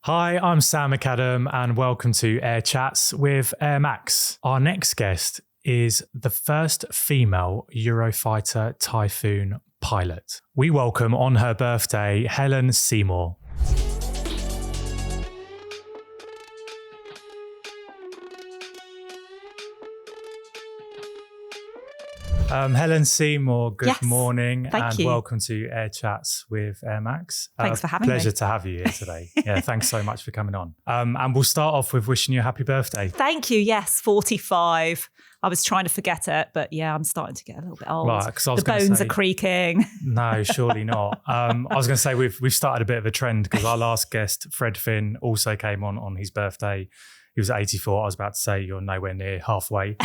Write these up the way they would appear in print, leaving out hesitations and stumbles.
Hi, I'm Sam McAdam and welcome to Air Chats with Air Max. Our next guest is the first female Eurofighter Typhoon pilot. We welcome on her birthday, Helen Seymour. Helen Seymour, good morning and welcome to Air Chats with Air Max. Thanks for having me. Pleasure to have you here today. Yeah, thanks so much for coming on. And we'll start off with wishing you a happy birthday. Thank you. Yes, 45. I was trying to forget it, but yeah, I'm starting to get a little bit old. Right, the bones are creaking. No, surely not. I was going to say we've started a bit of a trend because our last guest, Fred Finn, also came on his birthday. He was 84. I was about to say you're nowhere near halfway,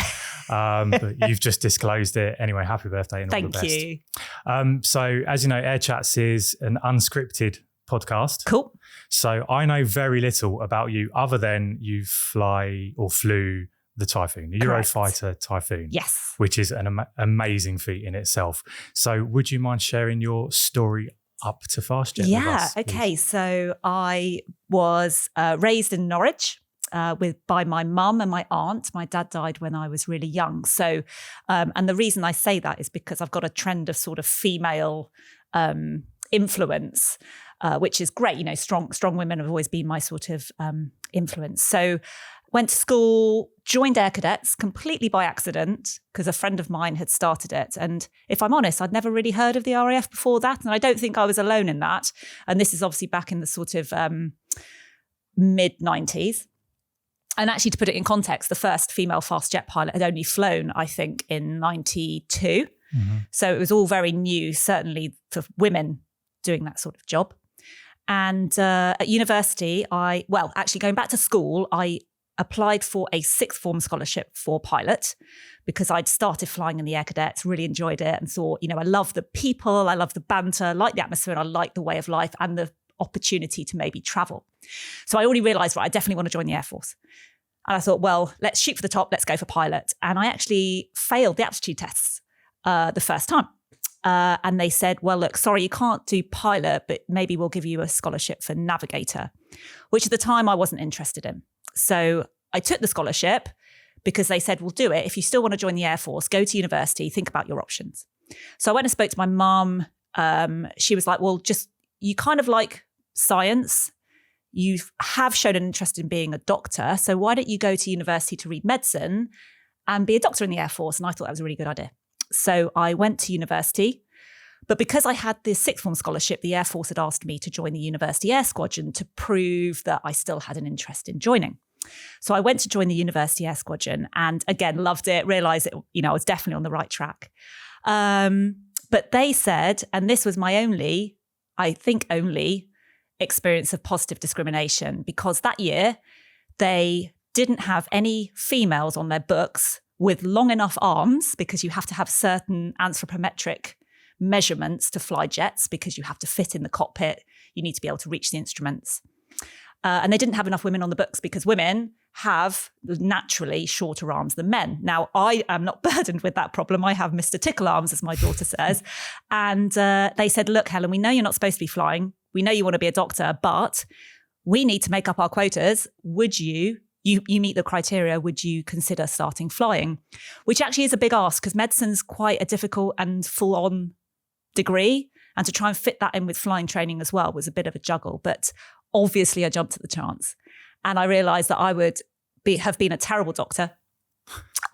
but you've just disclosed it. Anyway, happy birthday and all the best. Thank you. So as you know, Air Chats is an unscripted podcast. Cool. So I know very little about you other than you flew the Typhoon, the Eurofighter Typhoon. Yes. Which is an amazing feat in itself. So would you mind sharing your story up to fast jet with us, okay. please? So I was raised in Norwich. By my mum and my aunt. My dad died when I was really young. So, and the reason I say that is because I've got a trend of sort of female influence, which is great. You know, strong women have always been my sort of influence. So went to school, joined Air Cadets completely by accident because a friend of mine had started it. And if I'm honest, I'd never really heard of the RAF before that. And I don't think I was alone in that. And this is obviously back in the sort of mid-90s. And actually, to put it in context, the first female fast jet pilot had only flown, I think, in 92. Mm-hmm. So it was all very new, certainly for women doing that sort of job. And at university, actually going back to school, I applied for a sixth form scholarship for pilot because I'd started flying in the Air Cadets, really enjoyed it and thought, you know, I love the people, I love the banter, I like the atmosphere, and I like the way of life and the opportunity to maybe travel. So I already realised, I definitely want to join the Air Force. And I thought, well, let's shoot for the top, let's go for pilot. And I actually failed the aptitude tests the first time. And they said, well, look, sorry, you can't do pilot, but maybe we'll give you a scholarship for navigator, which at the time I wasn't interested in. So I took the scholarship because they said, we'll do it. If you still want to join the Air Force, go to university, think about your options. So I went and spoke to my mum. She was like, well, you kind of like science. You have shown an interest in being a doctor. So why don't you go to university to read medicine and be a doctor in the Air Force? And I thought that was a really good idea. So I went to university. But because I had this sixth form scholarship, the Air Force had asked me to join the University Air Squadron to prove that I still had an interest in joining. So I went to join the University Air Squadron and again, loved it, realised that, I was definitely on the right track. But they said, and this was my only experience of positive discrimination, because that year they didn't have any females on their books with long enough arms, because you have to have certain anthropometric measurements to fly jets because you have to fit in the cockpit. You need to be able to reach the instruments. And they didn't have enough women on the books because women have naturally shorter arms than men. Now, I am not burdened with that problem. I have Mr. Tickle arms, as my daughter says. And they said, look, Helen, we know you're not supposed to be flying. We know you want to be a doctor, but we need to make up our quotas. Would you meet the criteria, would you consider starting flying? Which actually is a big ask because medicine's quite a difficult and full-on degree. And to try and fit that in with flying training as well was a bit of a juggle. But obviously I jumped at the chance. And I realised that I would have been a terrible doctor.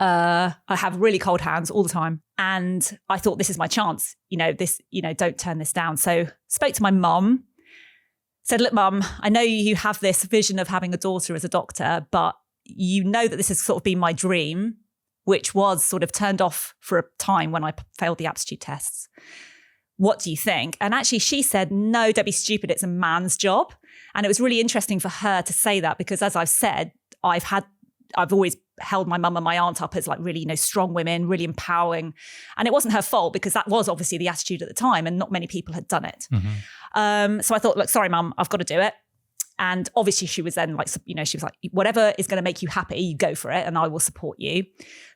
I have really cold hands all the time. And I thought, this is my chance. Don't turn this down. So spoke to my mum, said, look, Mum, I know you have this vision of having a daughter as a doctor, but you know that this has sort of been my dream, which was sort of turned off for a time when I failed the aptitude tests. What do you think? And actually she said, no, don't be stupid. It's a man's job. And it was really interesting for her to say that because as I've said, I've always held my mum and my aunt up as like really, strong women, really empowering. And it wasn't her fault because that was obviously the attitude at the time and not many people had done it. Mm-hmm. So I thought, look, sorry, Mum, I've got to do it. And obviously she was then like, she was like, whatever is going to make you happy, you go for it and I will support you.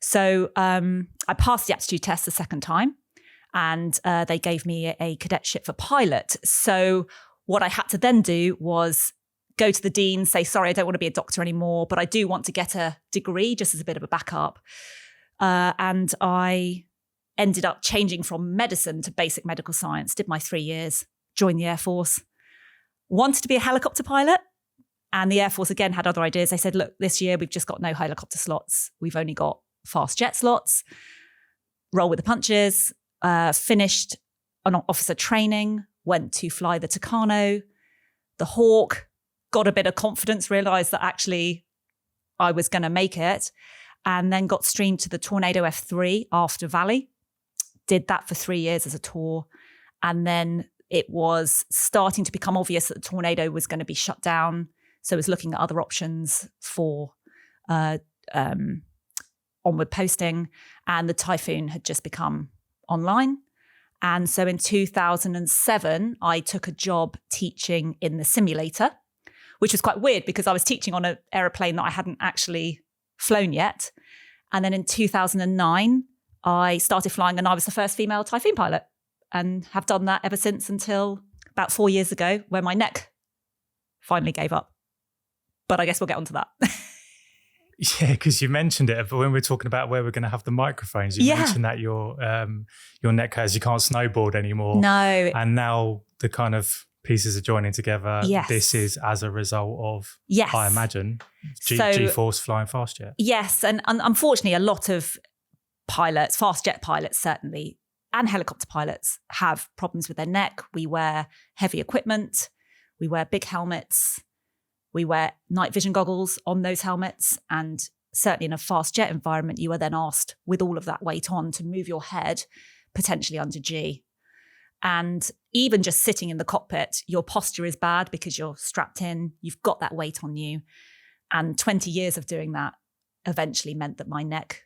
So I passed the aptitude test the second time and they gave me a cadetship for pilot. So what I had to then do was go to the dean, say, sorry, I don't want to be a doctor anymore, but I do want to get a degree just as a bit of a backup. And I ended up changing from medicine to basic medical science, did my 3 years, joined the Air Force, wanted to be a helicopter pilot. And the Air Force, again, had other ideas. They said, look, this year we've just got no helicopter slots. We've only got fast jet slots. Roll with the punches. Finished an officer training, went to fly the Tucano, the Hawk, got a bit of confidence, realised that actually I was going to make it, and then got streamed to the Tornado F3 after Valley. Did that for 3 years as a tour. And then it was starting to become obvious that the Tornado was going to be shut down. So I was looking at other options for onward posting, and the Typhoon had just become online. And so in 2007, I took a job teaching in the simulator, which was quite weird because I was teaching on an aeroplane that I hadn't actually flown yet. And then in 2009, I started flying, and I was the first female Typhoon pilot, and have done that ever since until about 4 years ago, where my neck finally gave up. But I guess we'll get onto that. Yeah, because you mentioned it, but when we're talking about where we're going to have the microphones, you mentioned that your neck hurts, you can't snowboard anymore. No. And now the kind of pieces are joining together. Yes. This is as a result of, yes, I imagine, G-force flying fast jet. Yes, and unfortunately a lot of pilots, fast jet pilots certainly, and helicopter pilots have problems with their neck. We wear heavy equipment, we wear big helmets, we wear night vision goggles on those helmets, and certainly in a fast jet environment, you are then asked with all of that weight on to move your head potentially under G. And even just sitting in the cockpit, your posture is bad because you're strapped in, you've got that weight on you. And 20 years of doing that eventually meant that my neck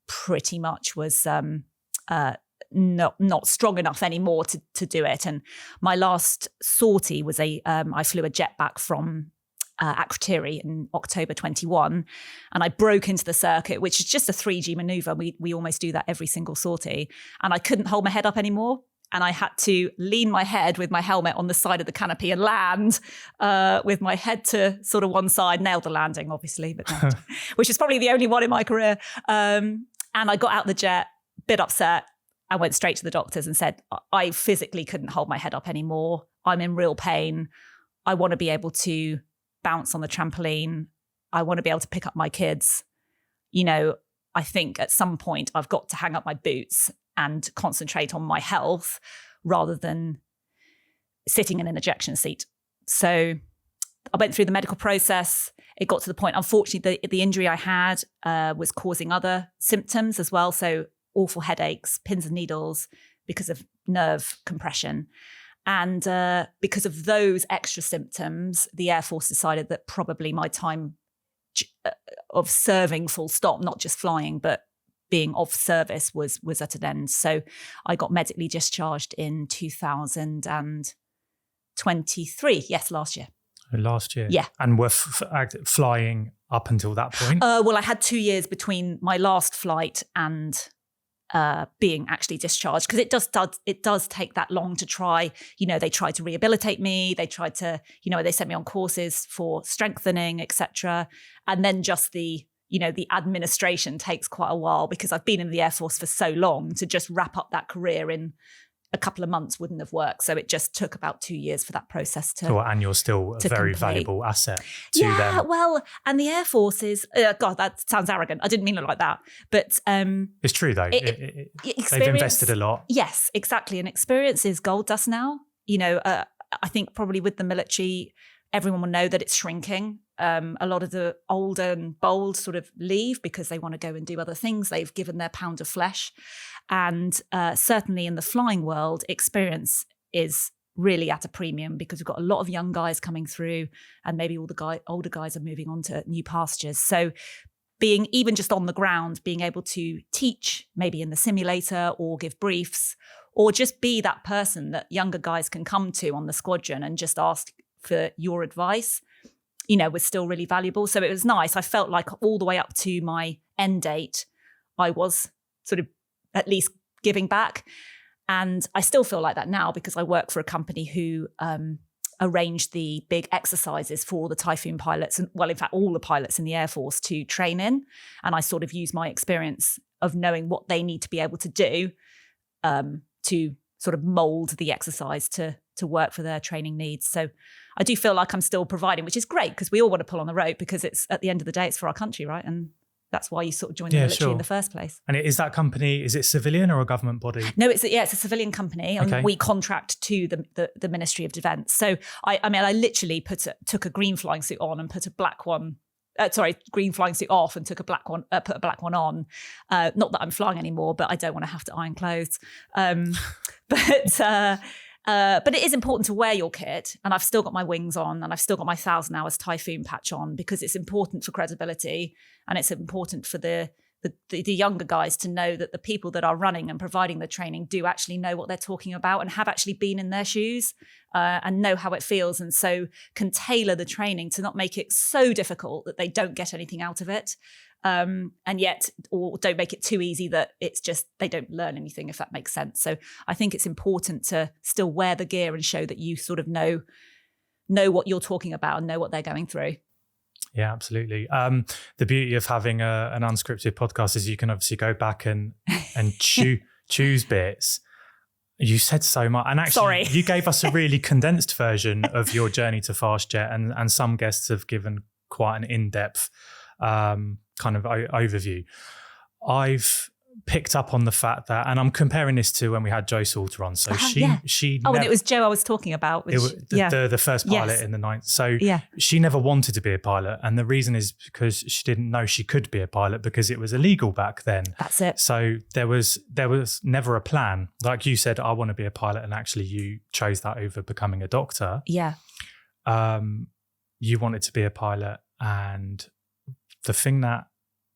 pretty much was not strong enough anymore to do it. And my last sortie was I flew a jet back from Akrotiri in October 21, and I broke into the circuit, which is just a 3G maneuver. We almost do that every single sortie, and I couldn't hold my head up anymore, and I had to lean my head with my helmet on the side of the canopy and land with my head to sort of one side. Nailed the landing, obviously, but not, which is probably the only one in my career. And I got out the jet, bit upset. I went straight to the doctors and said, I physically couldn't hold my head up anymore. I'm in real pain. I want to be able to bounce on the trampoline. I want to be able to pick up my kids. You know, I think at some point I've got to hang up my boots and concentrate on my health rather than sitting in an ejection seat. So I went through the medical process. It got to the point, unfortunately, the injury I had was causing other symptoms as well. So awful headaches, pins and needles because of nerve compression. And because of those extra symptoms, the Air Force decided that probably my time of serving full stop, not just flying, but being of service was at an end. So I got medically discharged in 2023. Yes, last year. Last year? Yeah. And were flying up until that point? Well, I had 2 years between my last flight and being actually discharged, because it does take that long to try. You know, they tried to rehabilitate me. They tried to, they sent me on courses for strengthening, etc. And then just the administration takes quite a while, because I've been in the Air Force for so long. To just wrap up that career in a couple of months wouldn't have worked. So it just took about 2 years for that process to. And you're still a very complete. Valuable asset to them. Yeah, well, and the Air Force is, God, that sounds arrogant. I didn't mean it like that. But it's true though. They've invested a lot. Yes, exactly. And experience is gold dust now. I think probably with the military, everyone will know that it's shrinking. A lot of the older and bold sort of leave because they want to go and do other things. They've given their pound of flesh. And certainly in the flying world, experience is really at a premium, because we've got a lot of young guys coming through, and maybe all the older guys are moving on to new pastures. So being even just on the ground, being able to teach maybe in the simulator or give briefs, or just be that person that younger guys can come to on the squadron and just ask for your advice, was still really valuable. So it was nice. I felt like all the way up to my end date, I was sort of at least giving back. And I still feel like that now, because I work for a company who arranged the big exercises for all the Typhoon pilots, and well, in fact, all the pilots in the Air Force to train in. And I sort of use my experience of knowing what they need to be able to do to sort of mold the exercise to work for their training needs. So I do feel like I'm still providing, which is great because we all want to pull on the rope because it's at the end of the day, it's for our country, right? And that's why you sort of join the military in the first place. And is that company, is it civilian or a government body? No, it's a civilian company, and we contract to the Ministry of Defence. So I literally took a green flying suit on and put a black one. Green flying suit off and took a black one, put a black one on. Not that I'm flying anymore, but I don't want to have to iron clothes. But it is important to wear your kit, and I've still got my wings on, and I've still got my 1,000 hours Typhoon patch on because it's important for credibility, and it's important for the younger guys to know that the people that are running and providing the training do actually know what they're talking about and have actually been in their shoes and know how it feels, and so can tailor the training to not make it so difficult that they don't get anything out of it. Or don't make it too easy that it's just they don't learn anything, if that makes sense. So I think it's important to still wear the gear and show that you sort of know what you're talking about and know what they're going through. Yeah, absolutely. The beauty of having an unscripted podcast is you can obviously go back and choose bits. You said so much, and actually, you gave us a really condensed version of your journey to FastJet, and some guests have given quite an in-depth kind of overview. I've picked up on the fact that, and I'm comparing this to when we had Jo Salter on. So she and it was Jo I was talking about. Which, the first pilot in the 90s. So she never wanted to be a pilot, and the reason is because she didn't know she could be a pilot because it was illegal back then. That's it. So there was never a plan. Like you said, I want to be a pilot, and actually you chose that over becoming a doctor. Yeah. You wanted to be a pilot, and the thing that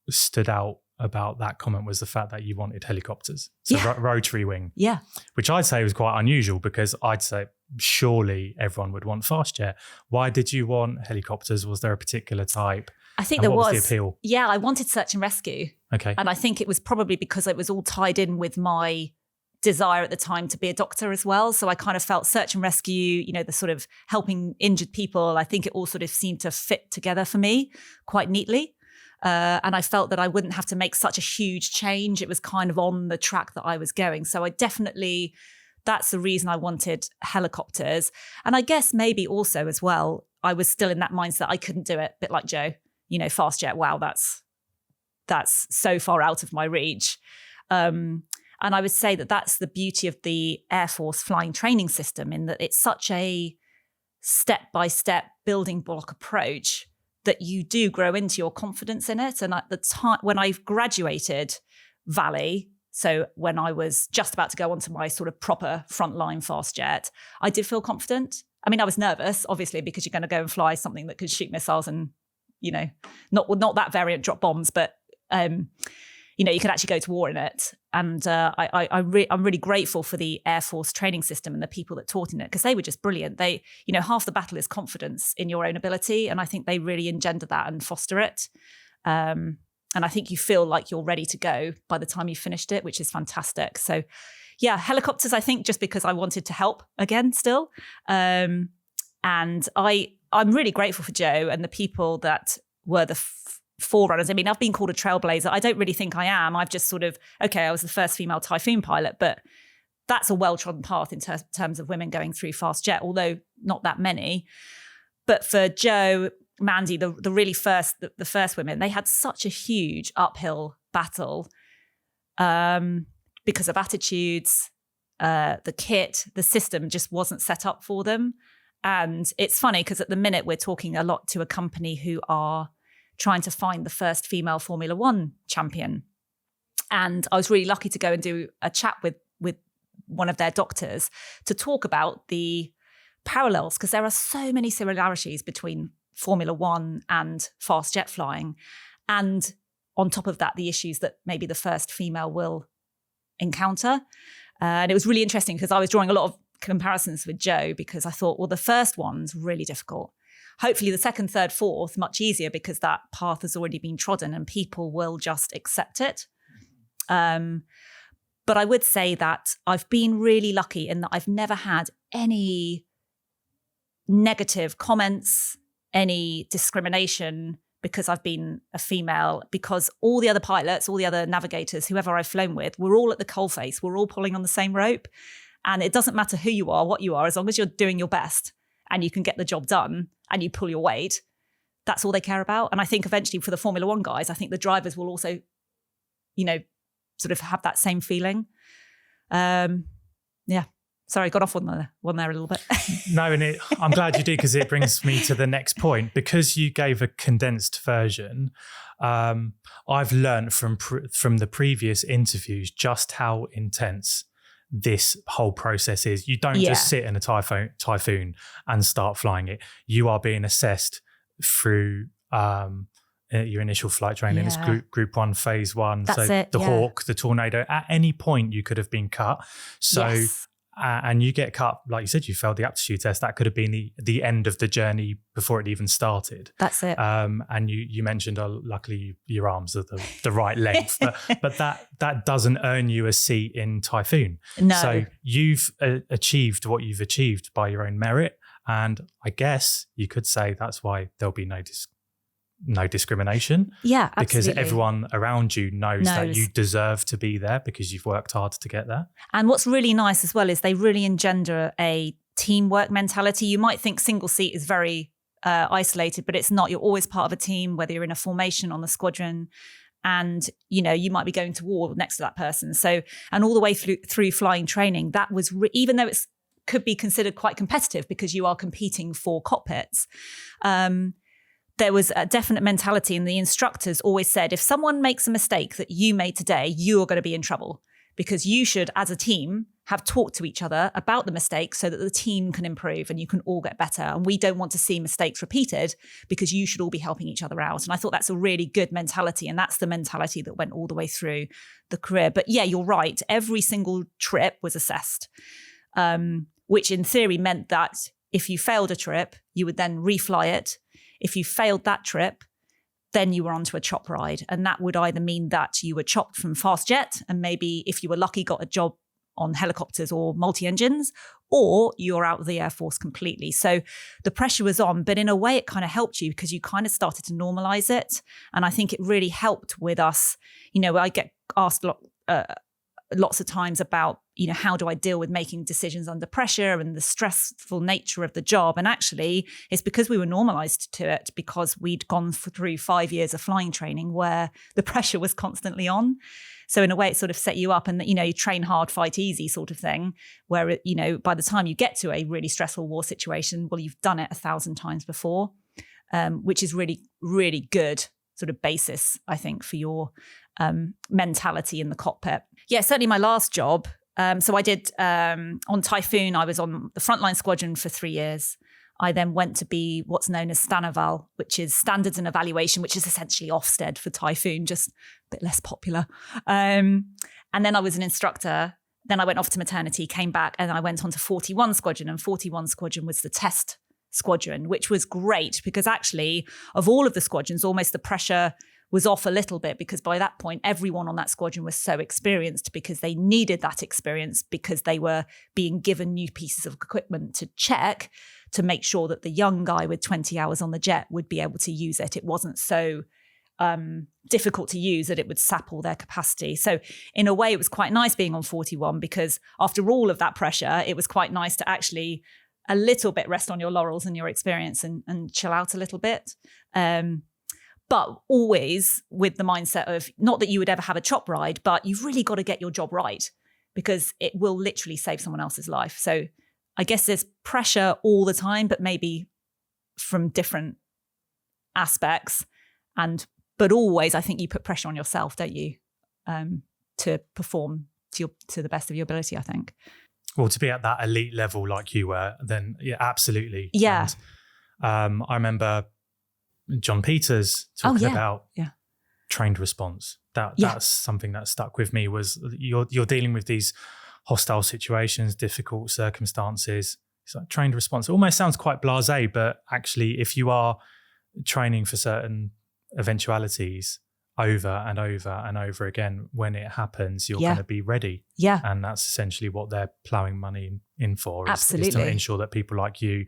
stood out about that comment was the fact that you wanted helicopters. So rotary wing. Yeah. Which I'd say was quite unusual because I'd say surely everyone would want FastJet. Why did you want helicopters? Was there a particular type? I think there was. What was the appeal? Yeah, I wanted search and rescue. Okay. And I think it was probably because it was all tied in with my desire at the time to be a doctor as well. So I kind of felt search and rescue, the sort of helping injured people. I think it all sort of seemed to fit together for me quite neatly. And I felt that I wouldn't have to make such a huge change. It was kind of on the track that I was going. So that's the reason I wanted helicopters. And I guess maybe also as well, I was still in that mindset I couldn't do it, a bit like Jo, FastJet, wow, that's so far out of my reach. And I would say that that's the beauty of the Air Force flying training system, in that it's such a step-by-step building block approach that you do grow into your confidence in it. And at the time when I graduated Valley, so when I was just about to go onto my sort of proper frontline FastJet, I did feel confident. I mean, I was nervous, obviously, because you're going to go and fly something that could shoot missiles and, not that variant drop bombs, but, you could actually go to war in it. And I'm really grateful for the Air Force training system and the people that taught in it, because they were just brilliant. They, half the battle is confidence in your own ability. And I think they really engender that and foster it. And I think you feel like you're ready to go by the time you finished it, which is fantastic. So yeah, helicopters, I think, just because I wanted to help again still. And I'm really grateful for Jo and the people that were the forerunners. I mean, I've been called a trailblazer. I don't really think I am. I've just sort of, I was the first female Typhoon pilot, but that's a well-trodden path in terms of women going through FastJet, although not that many. But for Jo, Mandy, the first women, they had such a huge uphill battle because of attitudes, the kit, the system just wasn't set up for them. And it's funny because at the minute we're talking a lot to a company who are trying to find the first female Formula One champion. And I was really lucky to go and do a chat with one of their doctors to talk about the parallels, because there are so many similarities between Formula One and FastJet flying. And on top of that, the issues that maybe the first female will encounter. And it was really interesting because I was drawing a lot of comparisons with Jo, because I thought, well, the first one's really difficult. Hopefully the second, third, fourth, much easier, because that path has already been trodden and people will just accept it. But I would say that I've been really lucky in that I've never had any negative comments, any discrimination because I've been a female, because all the other pilots, all the other navigators, whoever I've flown with, we're all at the coalface. We're all pulling on the same rope. And it doesn't matter who you are, what you are, as long as you're doing your best and you can get the job done and you pull your weight, that's all they care about. And I think eventually for the Formula One guys, I think the drivers will also, sort of have that same feeling. Yeah. Sorry, got off one there a little bit. No, and I'm glad you did, because it brings me to the next point. Because you gave a condensed version, I've learned from the previous interviews just how intense this whole process is. You don't just sit in a Typhoon and start flying it. You are being assessed through your initial flight training. It's group 1, phase 1. That's so it, the Hawk, the Tornado, at any point you could have been cut. So and you get cut, like you said, you failed the aptitude test. That could have been the end of the journey before it even started. That's it. And you mentioned, luckily your arms are the right length, but that doesn't earn you a seat in Typhoon. No. So you've achieved what you've achieved by your own merit, and I guess you could say that's why there'll be no discrimination. Yeah, absolutely. Because everyone around you knows that you deserve to be there because you've worked hard to get there. And what's really nice as well is they really engender a teamwork mentality. You might think single seat is very isolated, but it's not. You're always part of a team, whether you're in a formation on the squadron, and you might be going to war next to that person. So, and all the way through flying training, that was even though it's could be considered quite competitive because you are competing for cockpits. There was a definite mentality, and the instructors always said, if someone makes a mistake that you made today, you are going to be in trouble, because you should, as a team, have talked to each other about the mistake so that the team can improve and you can all get better. And we don't want to see mistakes repeated, because you should all be helping each other out. And I thought that's a really good mentality. And that's the mentality that went all the way through the career. But yeah, you're right. Every single trip was assessed, which in theory meant that if you failed a trip, you would then refly it. If you failed that trip, then you were onto a chop ride. And that would either mean that you were chopped from fast jet and maybe, if you were lucky, got a job on helicopters or multi-engines, or you're out of the Air Force completely. So the pressure was on, but in a way it kind of helped you because you kind of started to normalize it. And I think it really helped with us. I get asked lots of times about, how do I deal with making decisions under pressure and the stressful nature of the job? And actually, it's because we were normalized to it, because we'd gone through 5 years of flying training where the pressure was constantly on. So in a way, it sort of set you up, and you train hard, fight easy sort of thing, where, by the time you get to a really stressful war situation, well, you've done it 1,000 times before, which is really, really good sort of basis, I think, for your mentality in the cockpit. Yeah, certainly my last job. So I did on Typhoon, I was on the frontline squadron for 3 years. I then went to be what's known as Stanaval, which is Standards and Evaluation, which is essentially Ofsted for Typhoon, just a bit less popular. And then I was an instructor. Then I went off to maternity, came back, and I went on to 41 Squadron. And 41 Squadron was the test squadron, which was great because actually, of all of the squadrons, almost the pressure was off a little bit, because by that point, everyone on that squadron was so experienced, because they needed that experience, because they were being given new pieces of equipment to check to make sure that the young guy with 20 hours on the jet would be able to use it. It wasn't so difficult to use that it would sap all their capacity. So in a way, it was quite nice being on 41, because after all of that pressure, it was quite nice to actually a little bit rest on your laurels and your experience and chill out a little bit. But always with the mindset of, not that you would ever have a chop ride, but you've really got to get your job right, because it will literally save someone else's life. So I guess there's pressure all the time, but maybe from different aspects. But always, I think you put pressure on yourself, don't you, to perform to the best of your ability, I think. Well, to be at that elite level like you were, then yeah, absolutely. Yeah. And, I remember John Peters talking about trained response. That's something that stuck with me, was you're dealing with these hostile situations, difficult circumstances. It's like trained response. It almost sounds quite blasé, but actually if you are training for certain eventualities, over and over and over again. When it happens, you're Yeah. going to be ready. Yeah. And that's essentially what they're ploughing money in for. Is Absolutely. to ensure that people like you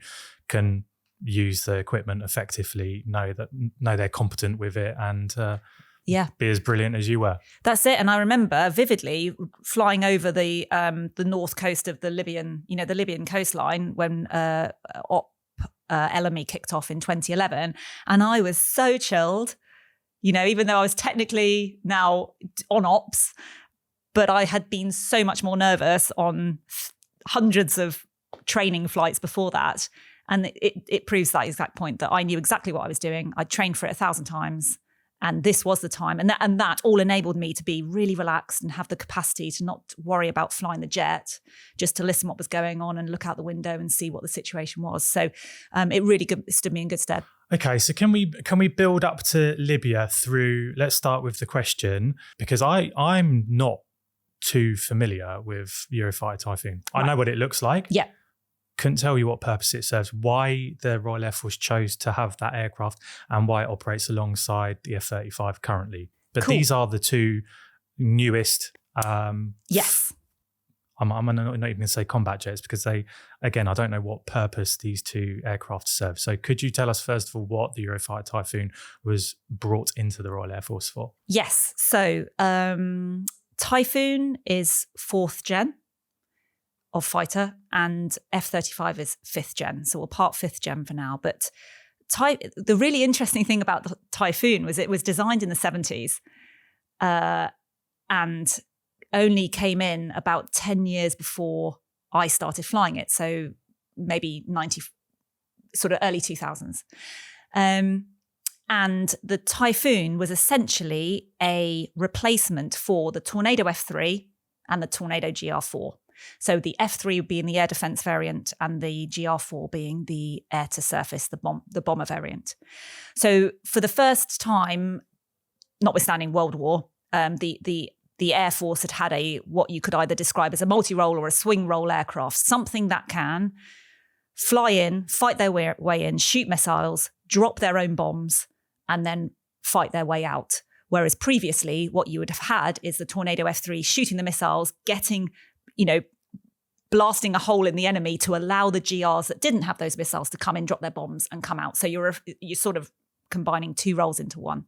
can use the equipment effectively, know they're competent with it, and be as brilliant as you were. That's it. And I remember vividly flying over the north coast of the Libyan coastline when LME kicked off in 2011, and I was so chilled. Even though I was technically now on ops, but I had been so much more nervous on hundreds of training flights before that. And it proves that exact point, that I knew exactly what I was doing. I'd trained for it 1,000 times, and this was the time. And that all enabled me to be really relaxed and have the capacity to not worry about flying the jet, just to listen what was going on and look out the window and see what the situation was. So it really stood me in good stead. Okay, so can we build up to Libya through? Let's start with the question, because I'm not too familiar with Eurofighter Typhoon. Right. I know what it looks like. Yeah. Couldn't tell you what purpose it serves, why the Royal Air Force chose to have that aircraft, and why it operates alongside the F-35 currently. But Cool. these are the two newest. Yes. I'm not even going to say combat jets, because I don't know what purpose these two aircraft serve. So could you tell us first of all what the Eurofighter Typhoon was brought into the Royal Air Force for? Yes. So Typhoon is 4th gen of fighter, and F-35 is 5th gen. So we'll park 5th gen for now. But the really interesting thing about the Typhoon was it was designed in the 70s and only came in about 10 years before I started flying it. So maybe sort of early 2000s. And the Typhoon was essentially a replacement for the Tornado F3 and the Tornado GR4. So the F3 being the air defense variant and the GR4 being the air to surface, the bomber variant. So for the first time, notwithstanding World War, the Air Force had what you could either describe as a multi-role or a swing-role aircraft, something that can fly in, fight their way in, shoot missiles, drop their own bombs, and then fight their way out. Whereas previously, what you would have had is the Tornado F3 shooting the missiles, getting, blasting a hole in the enemy to allow the GRs that didn't have those missiles to come in, drop their bombs, and come out. So you're sort of combining two roles into one.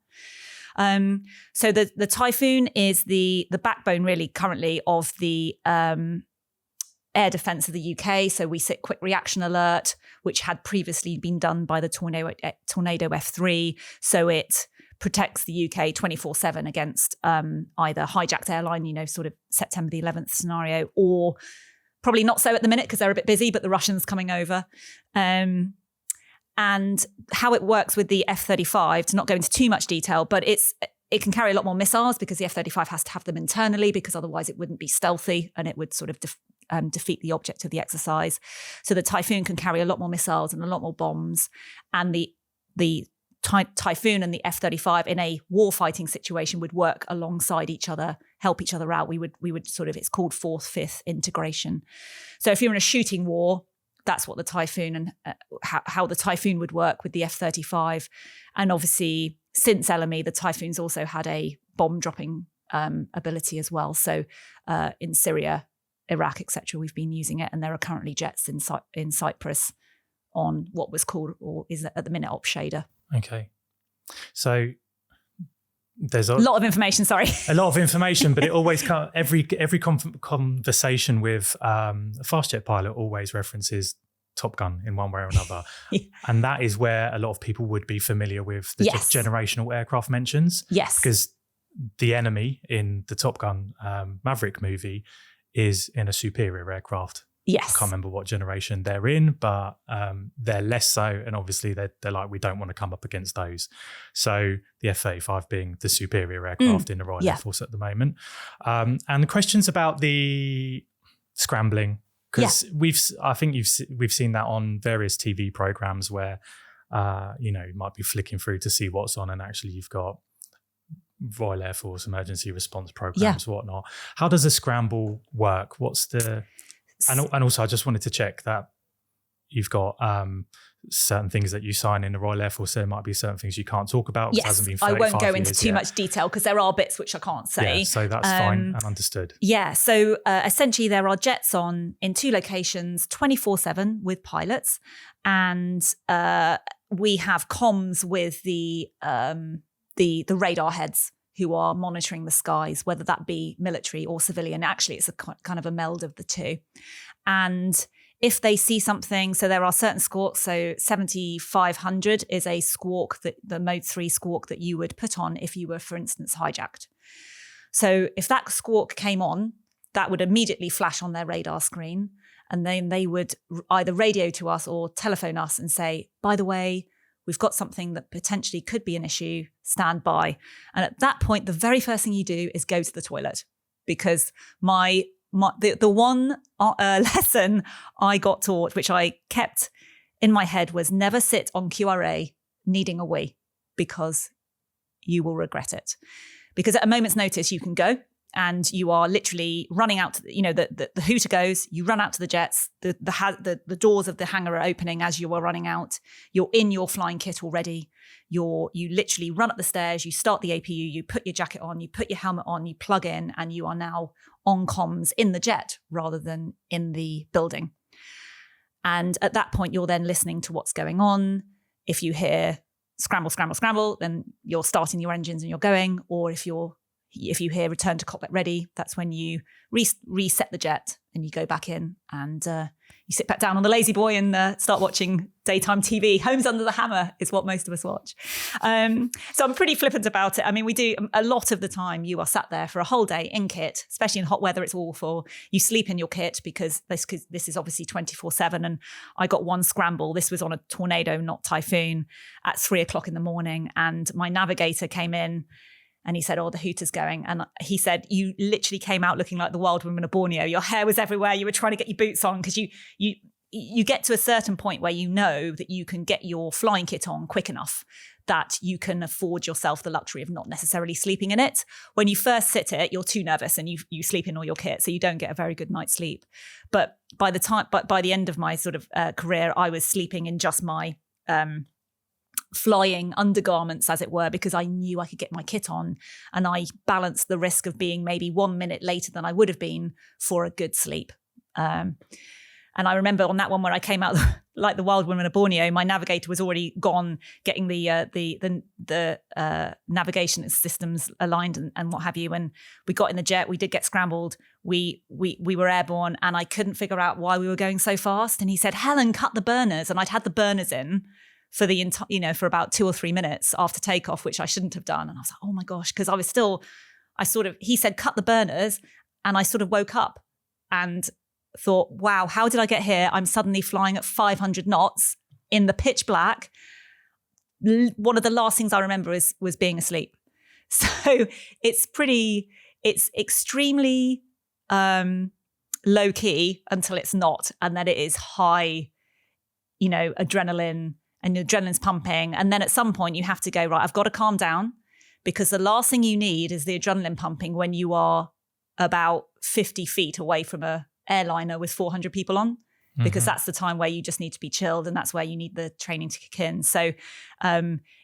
So the Typhoon is the backbone really currently of the air defense of the UK. So we sit quick reaction alert, which had previously been done by the Tornado F3. So it protects the UK 24/7 against either hijacked airline, sort of September the 11th scenario, or probably not so at the minute because they're a bit busy, but the Russians coming over. And how it works with the F-35, to not go into too much detail, but it can carry a lot more missiles because the F-35 has to have them internally, because otherwise it wouldn't be stealthy and it would sort of defeat the object of the exercise. So the Typhoon can carry a lot more missiles and a lot more bombs. And the Typhoon and the F-35 in a warfighting situation would work alongside each other, help each other out. We would sort of, it's called 4th, 5th integration. So if you're in a shooting war, that's what the Typhoon and how the Typhoon would work with the F-35. And obviously, since LME, the Typhoon's also had a bomb dropping ability as well. So in Syria, Iraq, etc., we've been using it, and there are currently jets in Cyprus on what was called, or is at the minute, Op Shader. Okay, so there's a lot of information. Sorry, a lot of information, but it always every conversation with a fast jet pilot always references Top Gun in one way or another, and that is where a lot of people would be familiar with the generational aircraft mentions. Yes, because the enemy in the Top Gun Maverick movie is in a superior aircraft. Yes. I can't remember what generation they're in, but they're less so. And obviously they're like, we don't want to come up against those. So the F-35 being the superior aircraft in the Royal Air Force at the moment. And the questions about the scrambling, because we've seen that on various TV programs where, you might be flicking through to see what's on, and actually you've got Royal Air Force emergency response programs, whatnot. How does a scramble work? What's the... And also, I just wanted to check that, you've got certain things that you sign in the Royal Air Force. There might be certain things you can't talk about. Yes, it hasn't been I won't go into years too yet. much detail because there are bits which I can't say. Yeah, so that's fine and understood. Yeah, so essentially there are jets on in 2 locations 24/7 with pilots, and we have comms with the radar heads who are monitoring the skies, whether that be military or civilian. Actually, it's a kind of a meld of the two. And if they see something, so there are certain squawks, so 7500 is a squawk, the mode 3 squawk that you would put on if you were, for instance, hijacked. So if that squawk came on, that would immediately flash on their radar screen, and then they would either radio to us or telephone us and say, by the way, we've got something that potentially could be an issue, stand by. And at that point, the very first thing you do is go to the toilet, because the one lesson I got taught, which I kept in my head, was never sit on QRA needing a wee, because you will regret it. Because at a moment's notice, you can go and you are literally running out to the hooter goes, you run out to the jets, the doors of the hangar are opening as you are running out. You're in your flying kit already. You literally run up the stairs, you start the APU, you put your jacket on, you put your helmet on, you plug in, and you are now on comms in the jet rather than in the building. And at that point, you're then listening to what's going on. If you hear scramble, scramble, scramble, then you're starting your engines and you're going. Or if you hear return to cockpit ready, that's when you reset the jet and you go back in and you sit back down on the lazy boy and start watching daytime TV. Homes Under the Hammer is what most of us watch. So I'm pretty flippant about it. I mean, we do a lot of the time. You are sat there for a whole day in kit, especially in hot weather. It's awful. You sleep in your kit because this is obviously 24/7. And I got one scramble. This was on a tornado, not typhoon, at 3:00 in the morning. And my navigator came in and he said, the hooter's going. And he said, you literally came out looking like the wild woman of Borneo. Your hair was everywhere. You were trying to get your boots on because you get to a certain point where you know that you can get your flying kit on quick enough that you can afford yourself the luxury of not necessarily sleeping in it. When you first sit it, you're too nervous and you sleep in all your kit, so you don't get a very good night's sleep. But by the end of my sort of career, I was sleeping in just my flying undergarments, as it were, because I knew I could get my kit on, and I balanced the risk of being maybe 1 minute later than I would have been for a good sleep. And I remember on that one where I came out like the wild woman of Borneo, my navigator was already gone getting the navigation systems aligned and what have you. And we got in the jet, we did get scrambled, we were airborne, and I couldn't figure out why we were going so fast. And he said, Helen, cut the burners. And I'd had the burners in for the entire, for about 2 or 3 minutes after takeoff, which I shouldn't have done. And I was like, oh my gosh, because he said, cut the burners. And I sort of woke up and thought, wow, how did I get here? I'm suddenly flying at 500 knots in the pitch black. One of the last things I remember was being asleep. So it's extremely low key until it's not. And then it is high, adrenaline, and your adrenaline's pumping. And then at some point you have to go, right, I've got to calm down, because the last thing you need is the adrenaline pumping when you are about 50 feet away from a airliner with 400 people on, because that's the time where you just need to be chilled, and that's where you need the training to kick in. So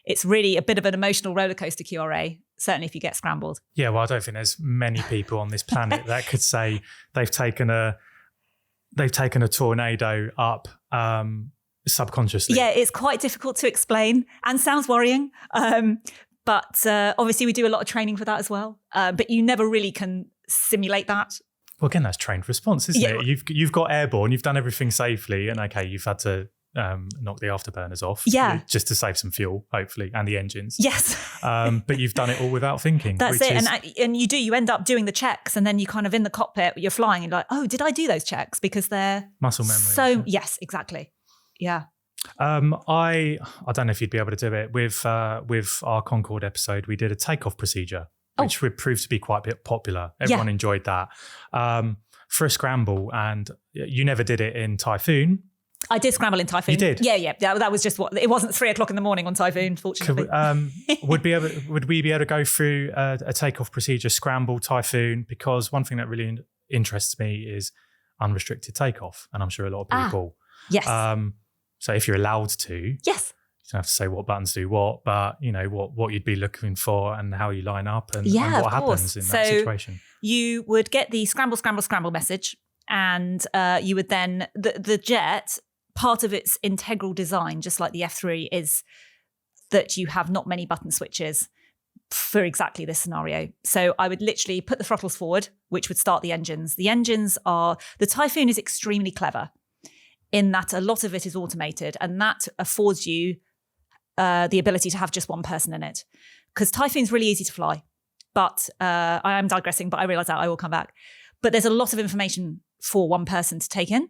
it's really a bit of an emotional roller coaster, QRA, certainly if you get scrambled. Yeah, well, I don't think there's many people on this planet that could say they've taken a tornado up subconsciously. Yeah, it's quite difficult to explain and sounds worrying. But obviously we do a lot of training for that as well. But you never really can simulate that. Well, again, that's trained response, isn't it? You've got airborne, you've done everything safely, and okay, you've had to knock the afterburners off, just to save some fuel, hopefully, and the engines. Yes. But you've done it all without thinking. That's it. And you end up doing the checks, and then you kind of in the cockpit, you're flying, and you're like, oh, did I do those checks? Because they're muscle memory. So yes, exactly. Yeah. I don't know if you'd be able to do it with our Concorde episode. We did a takeoff procedure, which would prove to be quite a bit popular. Everyone enjoyed that for a scramble, and you never did it in Typhoon. I did scramble in Typhoon. You did? Yeah. That was just it wasn't 3:00 in the morning on Typhoon, fortunately. Would we be able to go through a takeoff procedure, scramble, Typhoon? Because one thing that really interests me is unrestricted takeoff, and I'm sure a lot of people Yes. So if you're allowed to, yes. you don't have to say what buttons do what, but what you'd be looking for and how you line up and what happens in that situation. You would get the scramble, scramble, scramble message, and you would then the jet, part of its integral design, just like the F3, is that you have not many button switches for exactly this scenario. So I would literally put the throttles forward, which would start the engines. The Typhoon is extremely clever in that a lot of it is automated, and that affords you the ability to have just one person in it. Because Typhoon's really easy to fly. But I am digressing, but I realise that I will come back. But there's a lot of information for one person to take in.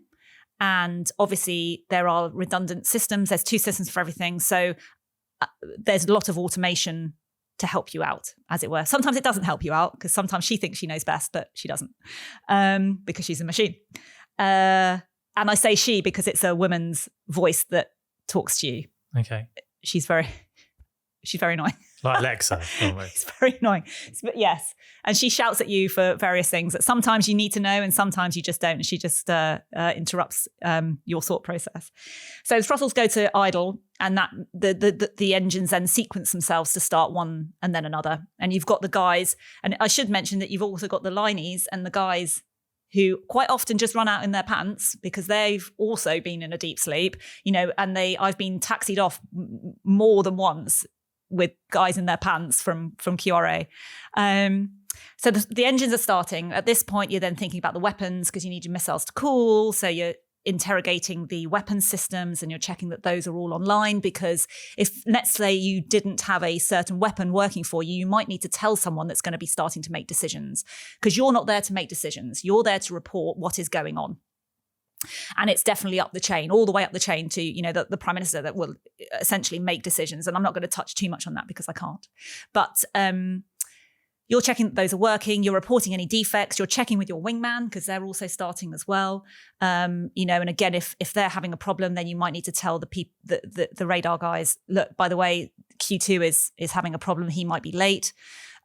And obviously there are redundant systems. There's 2 systems for everything. So there's a lot of automation to help you out, as it were. Sometimes it doesn't help you out because sometimes she thinks she knows best, but she doesn't because she's a machine. And I say she because it's a woman's voice that talks to you. Okay. She's very annoying. Like Alexa. It's very annoying. Yes. And she shouts at you for various things that sometimes you need to know and sometimes you just don't. And she just interrupts your thought process. So the throttles go to idle, and that the engines then sequence themselves to start one and then another. And you've got the guys, and I should mention that you've also got the lineys and the guys who quite often just run out in their pants because they've also been in a deep sleep, and I've been taxied off more than once with guys in their pants from QRA. So the engines are starting. At this point, you're then thinking about the weapons because you need your missiles to cool. So you're interrogating the weapons systems and you're checking that those are all online, because if, let's say, you didn't have a certain weapon working for you, you might need to tell someone that's going to be starting to make decisions, because you're not there to make decisions. You're there to report what is going on. And it's definitely up the chain, all the way up the chain to, the Prime Minister that will essentially make decisions. And I'm not going to touch too much on that because I can't. But you're checking that those are working. You're reporting any defects. You're checking with your wingman because they're also starting as well. And again, if they're having a problem, then you might need to tell the radar guys, look, by the way, Q2 is having a problem. He might be late.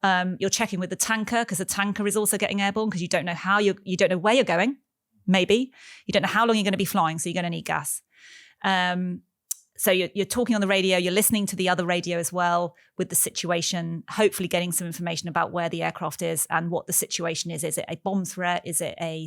You're checking with the tanker because the tanker is also getting airborne because you don't know you don't know where you're going. Maybe you don't know how long you're going to be flying, so you're going to need gas. So you're talking on the radio, you're listening to the other radio as well with the situation, hopefully getting some information about where the aircraft is and what the situation is. Is it a bomb threat? Is it a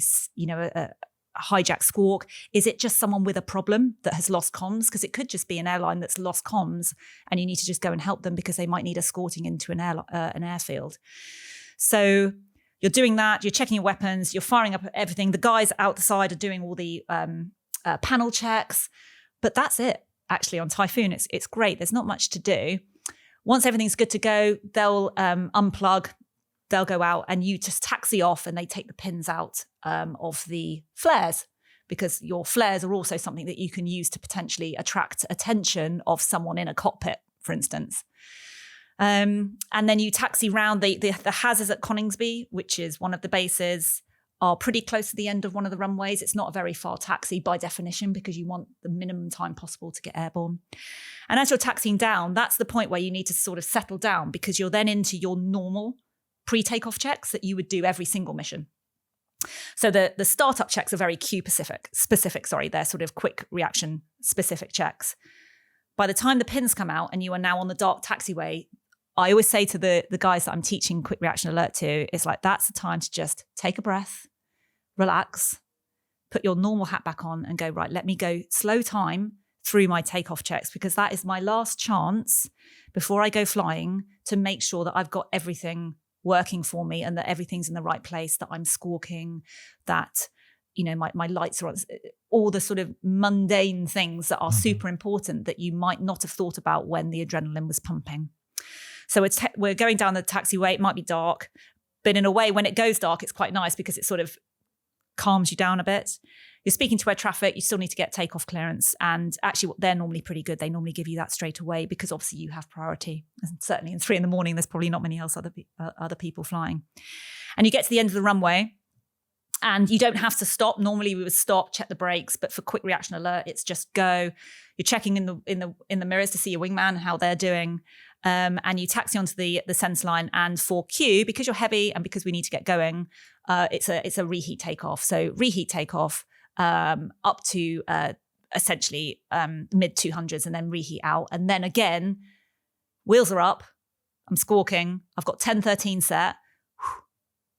hijacked squawk? Is it just someone with a problem that has lost comms? Because it could just be an airline that's lost comms and you need to just go and help them because they might need escorting into an airfield. So you're doing that, you're checking your weapons, you're firing up everything. The guys outside are doing all the panel checks, but that's it. Actually, on Typhoon, it's great. There's not much to do. Once everything's good to go, they'll unplug, they'll go out, and you just taxi off, and they take the pins out of the flares, because your flares are also something that you can use to potentially attract attention of someone in a cockpit, for instance. And then you taxi round. The hazards at Coningsby, which is one of the bases, are pretty close to the end of one of the runways. It's not a very far taxi by definition because you want the minimum time possible to get airborne. And as you're taxiing down, that's the point where you need to sort of settle down because you're then into your normal pre-takeoff checks that you would do every single mission. So the startup checks are very specific. They're sort of quick reaction specific checks. By the time the pins come out and you are now on the dark taxiway, I always say to the guys that I'm teaching quick reaction alert to, it's like, that's the time to just take a breath, relax, put your normal hat back on and go, right, let me go slow time through my takeoff checks, because that is my last chance before I go flying to make sure that I've got everything working for me and that everything's in the right place, that I'm squawking, that, my lights are on, all the sort of mundane things that are super important that you might not have thought about when the adrenaline was pumping. So we're going down the taxiway. It might be dark, but in a way, when it goes dark, it's quite nice because it sort of calms you down a bit. You're speaking to air traffic. You still need to get takeoff clearance. And actually, they're normally pretty good. They normally give you that straight away because obviously you have priority. And certainly in 3 a.m, there's probably not many other people flying. And you get to the end of the runway and you don't have to stop. Normally we would stop, check the brakes, but for quick reaction alert, it's just go. You're checking in the mirrors to see your wingman, how they're doing. And you taxi onto the sense line. And for Q, because you're heavy and because we need to get going, it's a reheat takeoff. So reheat takeoff up to a essentially mid 200s and then reheat out. And then again, wheels are up. I'm squawking. I've got 10-13 set.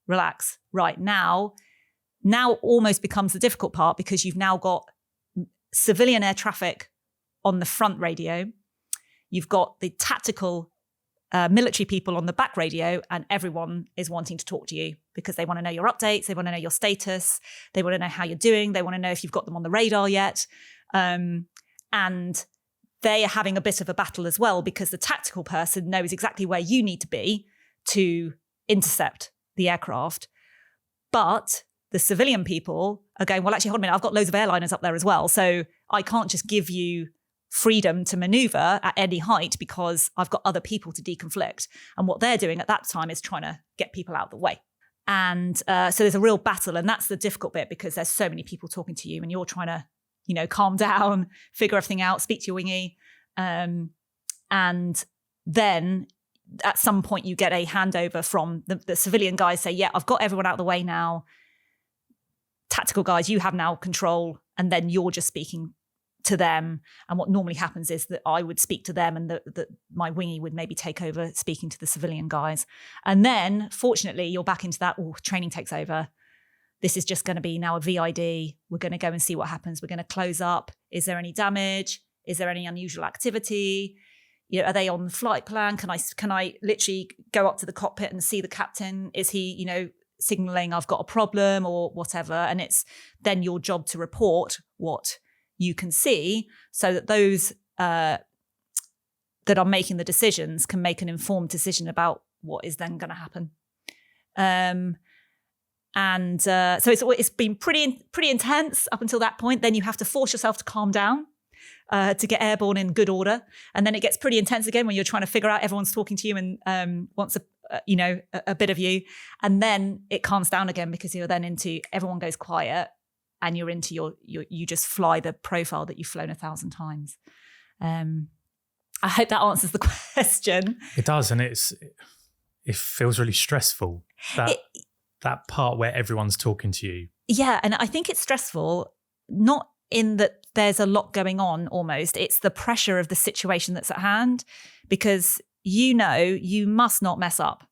Relax. Right, now almost becomes the difficult part because you've now got civilian air traffic on the front radio. You've got the tactical military people on the back radio, and everyone is wanting to talk to you because they want to know your updates. They want to know your status. They want to know how you're doing. They want to know if you've got them on the radar yet. And they are having a bit of a battle as well because the tactical person knows exactly where you need to be to intercept the aircraft. But the civilian people are going, well, actually, hold a minute, I've got loads of airliners up there as well. So I can't just give you freedom to maneuver at any height because I've got other people to deconflict. And what they're doing at that time is trying to get people out of the way. And so there's a real battle. And that's the difficult bit because there's so many people talking to you and you're trying to, calm down, figure everything out, speak to your wingy. And then at some point you get a handover from the civilian guys say, yeah, I've got everyone out of the way now. Tactical guys, you have now control. And then you're just speaking to them. And what normally happens is that I would speak to them and my wingy would maybe take over speaking to the civilian guys. And then fortunately, you're back into that, training takes over. This is just going to be now a VID. We're going to go and see what happens. We're going to close up. Is there any damage? Is there any unusual activity? Are they on the flight plan? Can I literally go up to the cockpit and see the captain? Is he, signaling I've got a problem or whatever? And it's then your job to report what you can see so that those that are making the decisions can make an informed decision about what is then going to happen. So it's been pretty intense up until that point. Then you have to force yourself to calm down to get airborne in good order. And then it gets pretty intense again when you're trying to figure out everyone's talking to you and wants a bit of you. And then it calms down again because you're then into everyone goes quiet and you're into you just fly the profile that you've flown 1,000 times. I hope that answers the question. It does. And it feels really stressful. That part where everyone's talking to you. Yeah. And I think it's stressful, not in that there's a lot going on almost. It's the pressure of the situation that's at hand because you must not mess up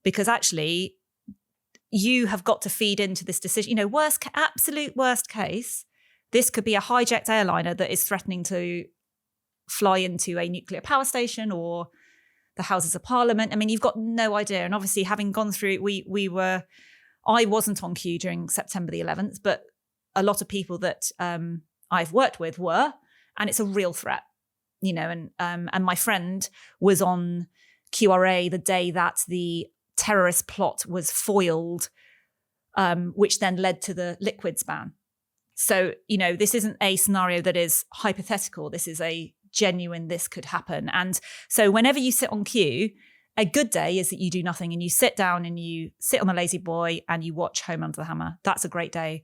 because actually you have got to feed into this decision. Absolute worst case, this could be a hijacked airliner that is threatening to fly into a nuclear power station or the Houses of Parliament. I mean, you've got no idea. And obviously having gone through, I wasn't on cue during September the 11th, but a lot of people that I've worked with were, and it's a real threat, and my friend was on QRA the day that the terrorist plot was foiled, which then led to the liquids ban. So, this isn't a scenario that is hypothetical. This is a genuine, this could happen. And so whenever you sit on queue, a good day is that you do nothing and you sit down and you sit on the lazy boy and you watch Home Under the Hammer. That's a great day.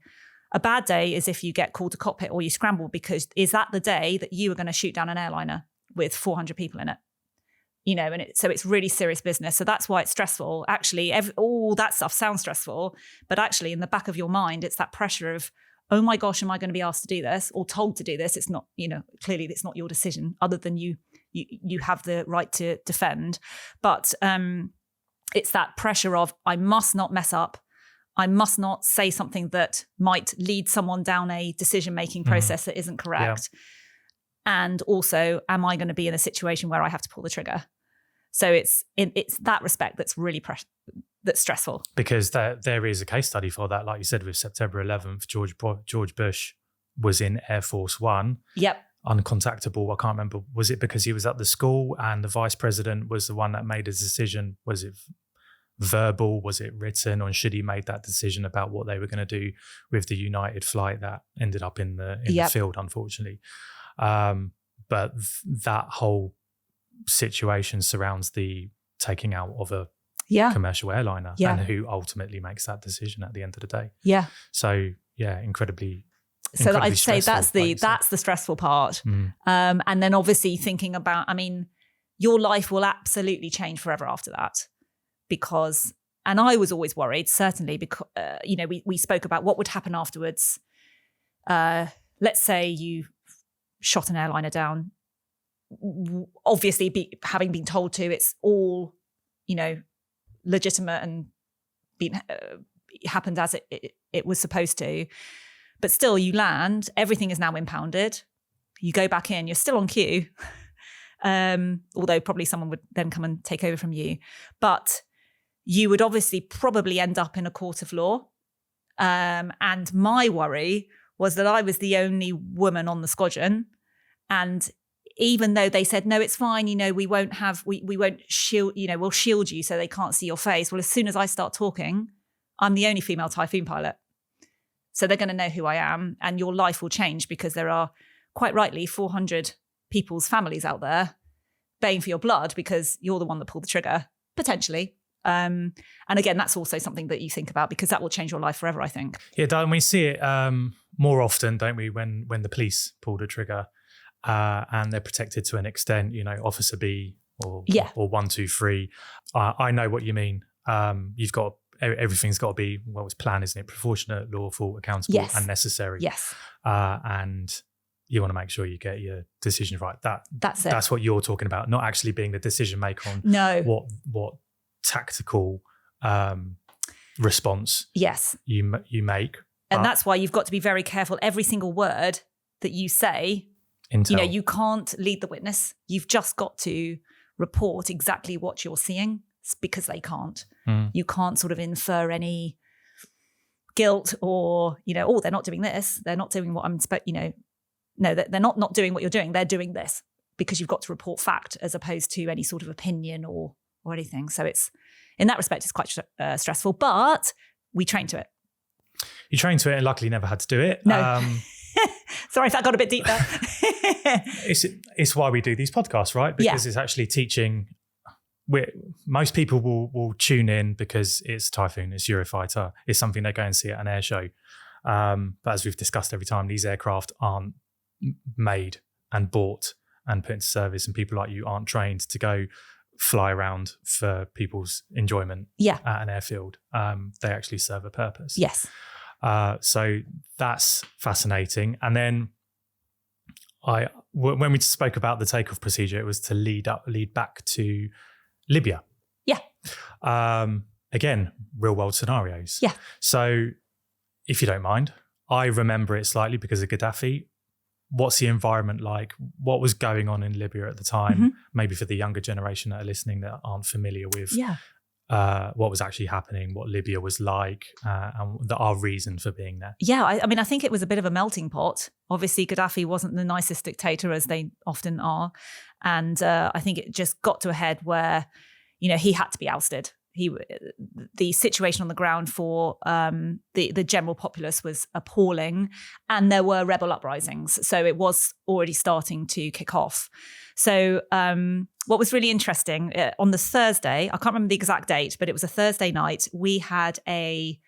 A bad day is if you get called to cockpit or you scramble because is that the day that you are going to shoot down an airliner with 400 people in it? So it's really serious business. So that's why it's stressful. Actually, all that stuff sounds stressful, but actually in the back of your mind, it's that pressure of, oh my gosh, am I going to be asked to do this or told to do this? It's not, clearly it's not your decision other than you have the right to defend. But it's that pressure of, I must not mess up. I must not say something that might lead someone down a decision-making process that isn't correct. Yeah. And also, am I going to be in a situation where I have to pull the trigger? So it's that respect that's really that's stressful. Because there is a case study for that. Like you said, with September 11th, George Bush was in Air Force One. Yep. Uncontactable. I can't remember. Was it because he was at the school and the vice president was the one that made a decision? Was it verbal? Was it written? Or should he made that decision about what they were going to do with the United flight that ended up in the field, unfortunately? But that whole situation surrounds the taking out of a commercial airliner and who ultimately makes that decision at the end of the day. Yeah. So incredibly. So I'd say that's the stressful part. And then obviously thinking about, your life will absolutely change forever after that. Because, and I was always worried, certainly, because, we spoke about what would happen afterwards. Let's say you shot an airliner down. Obviously, having been told to, it's all, legitimate and happened as it was supposed to. But still, you land, everything is now impounded. You go back in, you're still on queue, although probably someone would then come and take over from you. But you would obviously probably end up in a court of law. And my worry was that I was the only woman on the squadron. And even though they said, no, it's fine, we won't shield, we'll shield you so they can't see your face. Well, as soon as I start talking, I'm the only female Typhoon pilot. So they're going to know who I am, and your life will change, because there are, quite rightly, 400 people's families out there baying for your blood because you're the one that pulled the trigger, potentially. And again, that's also something that you think about, because that will change your life forever, I think. Yeah, don't we see it more often, don't we, when the police pull the trigger and they're protected to an extent, Officer B or 123. I know what you mean. You've got everything's got to be, it's planned, isn't it? Proportionate, lawful, accountable, and necessary. Yes. And you want to make sure you get your decisions right. That's it. That's what you're talking about, not actually being the decision maker on what tactical response you make. And that's why you've got to be very careful. Every single word that you say, intel. You can't lead the witness. You've just got to report exactly what you're seeing, because they can't. You can't sort of infer any guilt or, they're not doing this. They're not doing what I'm no, they're not doing what you're doing. They're doing this, because you've got to report fact as opposed to any sort of opinion or anything. So it's, in that respect, it's quite stressful, but we train to it. You train to it, and luckily never had to do it. No. Sorry if that got a bit deep there. It's why we do these podcasts, right? Because it's actually teaching. Most people will tune in because it's Typhoon, it's Eurofighter, it's something they go and see at an air show. But as we've discussed every time, these aircraft aren't made and bought and put into service, and people like you aren't trained to go fly around for people's enjoyment at an airfield. They actually serve a purpose. Yes. So that's fascinating. And then when we spoke about the takeoff procedure, it was to lead back to Libya. Yeah. Again, real world scenarios. Yeah. So if you don't mind, I remember it slightly because of Gaddafi. What's the environment like? What was going on in Libya at the time? Mm-hmm. Maybe for the younger generation that are listening that aren't familiar with what was actually happening, what Libya was like, and our reason for being there. Yeah, I think it was a bit of a melting pot. Obviously, Gaddafi wasn't the nicest dictator, as they often are. And I think it just got to a head where, he had to be ousted. The situation on the ground for the general populace was appalling, and there were rebel uprisings. So it was already starting to kick off. So what was really interesting, on the Thursday, I can't remember the exact date, but it was a Thursday night, we had a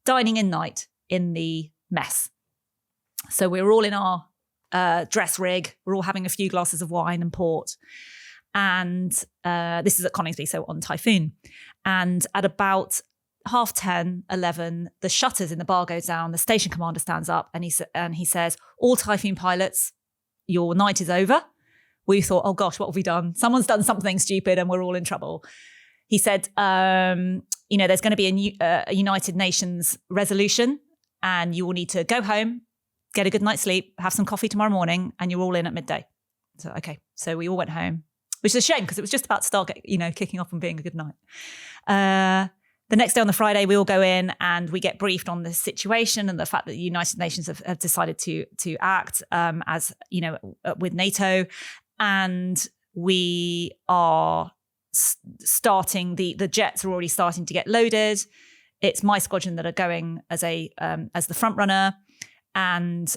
dining in night in the mess. So we were all in our dress rig. We're all having a few glasses of wine and port. And this is at Coningsby, so on Typhoon. And at about 10:30, 11, the shutters in the bar goes down. The station commander stands up and he says, "All Typhoon pilots, your night is over." We thought, oh gosh, what have we done? Someone's done something stupid and we're all in trouble. He said, there's going to be a United Nations resolution, and you will need to go home, get a good night's sleep, have some coffee tomorrow morning, and you're all in at midday. So, okay. So we all went home, which is a shame because it was just about to start, kicking off and being a good night. The next day on the Friday, we all go in and we get briefed on the situation and the fact that the United Nations have decided to act as, with NATO. And we are starting, the jets are already starting to get loaded. It's my squadron that are going as the front runner. And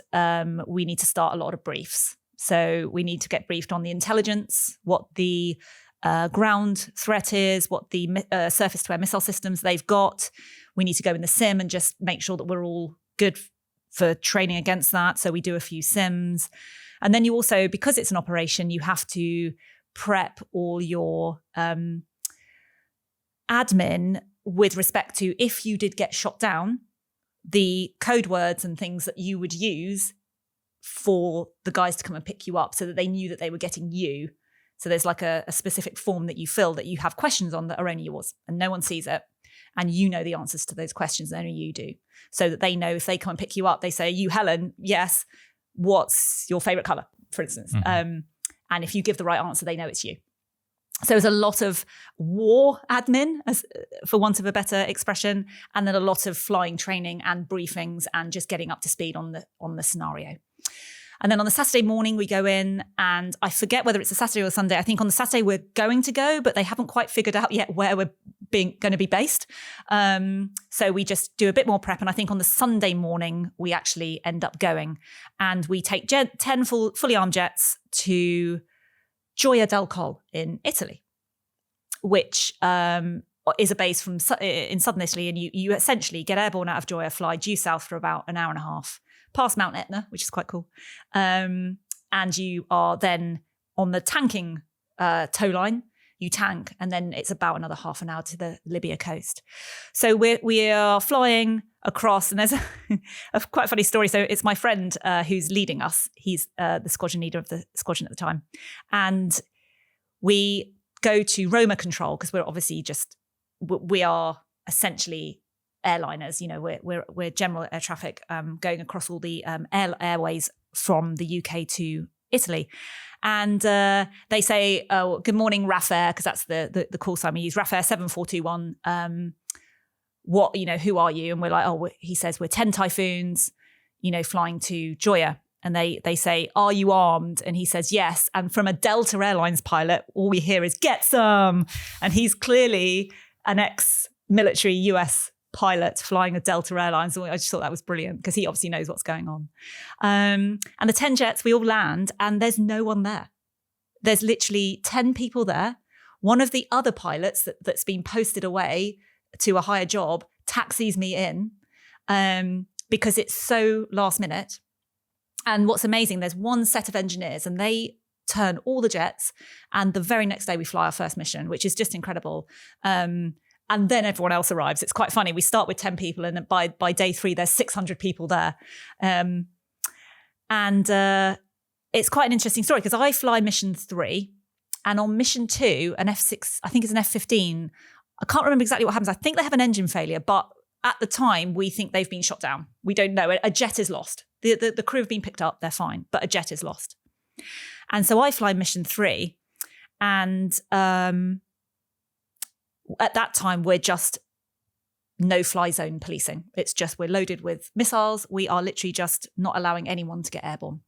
we need to start a lot of briefs. So we need to get briefed on the intelligence, what the ground threat is, what the surface-to-air missile systems they've got. We need to go in the sim and just make sure that we're all good for training against that. So we do a few sims. And then you also, because it's an operation, you have to prep all your admin with respect to, if you did get shot down, the code words and things that you would use for the guys to come and pick you up so that they knew that they were getting you. So there's like a specific form that you fill that you have questions on that are only yours and no one sees it. And you know the answers to those questions, and only you do. So that they know if they come and pick you up, they say, you, Helen, yes, what's your favorite color, for instance? And if you give the right answer, they know it's you. So there's a lot of war admin, for want of a better expression, and then a lot of flying training and briefings and just getting up to speed on the scenario. And then on the Saturday morning, we go in, and I forget whether it's a Saturday or a Sunday. I think on the Saturday we're going to go, but they haven't quite figured out yet where we're going to be based. So we just do a bit more prep. And I think on the Sunday morning, we actually end up going. And we take 10 fully armed jets to Gioia del Colle in Italy, which is a base in southern Italy. And you essentially get airborne out of Gioia, fly due south for about an hour and a half, past Mount Etna, which is quite cool. And you are then on the tanking tow line. You tank, and then it's about another half an hour to the Libya coast. So we are flying across, and there's a quite funny story. So it's my friend who's leading us. He's the squadron leader of the squadron at the time. And we go to Roma control because we're obviously we are essentially airliners. You know, we're general air traffic going across all the airways from the UK to Italy. And they say, oh, good morning, RAF Air, because that's the call sign we use, RAF Air 7421. Who are you? And we're like, he says, we're 10 Typhoons, flying to Gioia. And they say, are you armed? And he says, yes. And from a Delta Airlines pilot, all we hear is, get some. And he's clearly an ex-military US pilot flying a Delta Airlines. I just thought that was brilliant because he obviously knows what's going on. And the 10 jets, we all land and there's no one there. There's literally 10 people there. One of the other pilots that's been posted away to a higher job taxis me in because it's so last minute. And what's amazing, there's one set of engineers and they turn all the jets, and the very next day we fly our first mission, which is just incredible. And then everyone else arrives. It's quite funny. We start with 10 people, and by day 3, there's 600 people there. And it's quite an interesting story because I fly mission 3, and on mission 2, an F6, I think it's an F-15. I can't remember exactly what happens. I think they have an engine failure, but at the time, we think they've been shot down. We don't know. A jet is lost. The crew have been picked up. They're fine, but a jet is lost. And so I fly mission 3, and at that time, we're just no-fly zone policing. It's just we're loaded with missiles. We are literally just not allowing anyone to get airborne.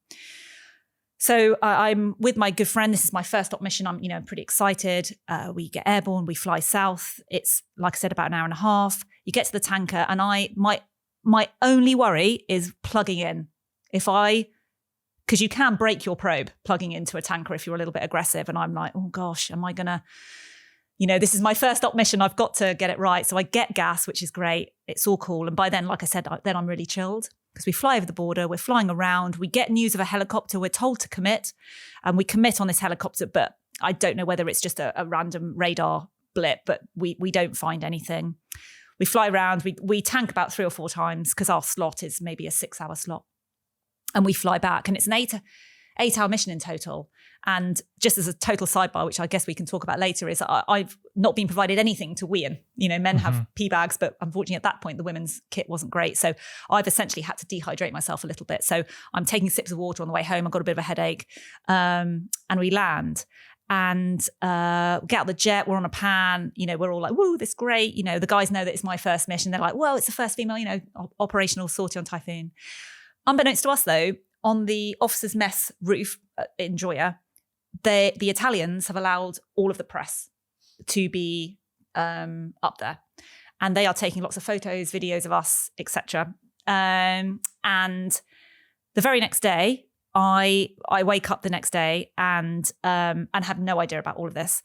So I'm with my good friend. This is my first op mission. I'm, pretty excited. We get airborne. We fly south. It's, like I said, about an hour and a half. You get to the tanker, and my only worry is plugging in. Because you can break your probe plugging into a tanker if you're a little bit aggressive. And I'm like, oh gosh, am I gonna? This is my first op mission. I've got to get it right. So I get gas, which is great. It's all cool. And by then, like I said, then I'm really chilled because we fly over the border. We're flying around. We get news of a helicopter. We're told to commit. And we commit on this helicopter. But I don't know whether it's just a random radar blip, but we don't find anything. We fly around. We tank about 3 or 4 times because our slot is maybe a 6-hour slot. And we fly back. And it's an 8-hour mission in total. And just as a total sidebar, which I guess we can talk about later, is I've not been provided anything to wee in. Men have pee bags, but unfortunately at that point, the women's kit wasn't great. So I've essentially had to dehydrate myself a little bit. So I'm taking sips of water on the way home. I've got a bit of a headache. And we land and we get out the jet. We're on a pan. We're all like, woo, this is great. The guys know that it's my first mission. They're like, well, it's the first female, operational sortie on Typhoon. Unbeknownst to us, though, on the officers' mess roof in Gioia, the Italians have allowed all of the press to be up there, and they are taking lots of photos, videos of us, etc. And the very next day, I wake up the next day and have no idea about all of this.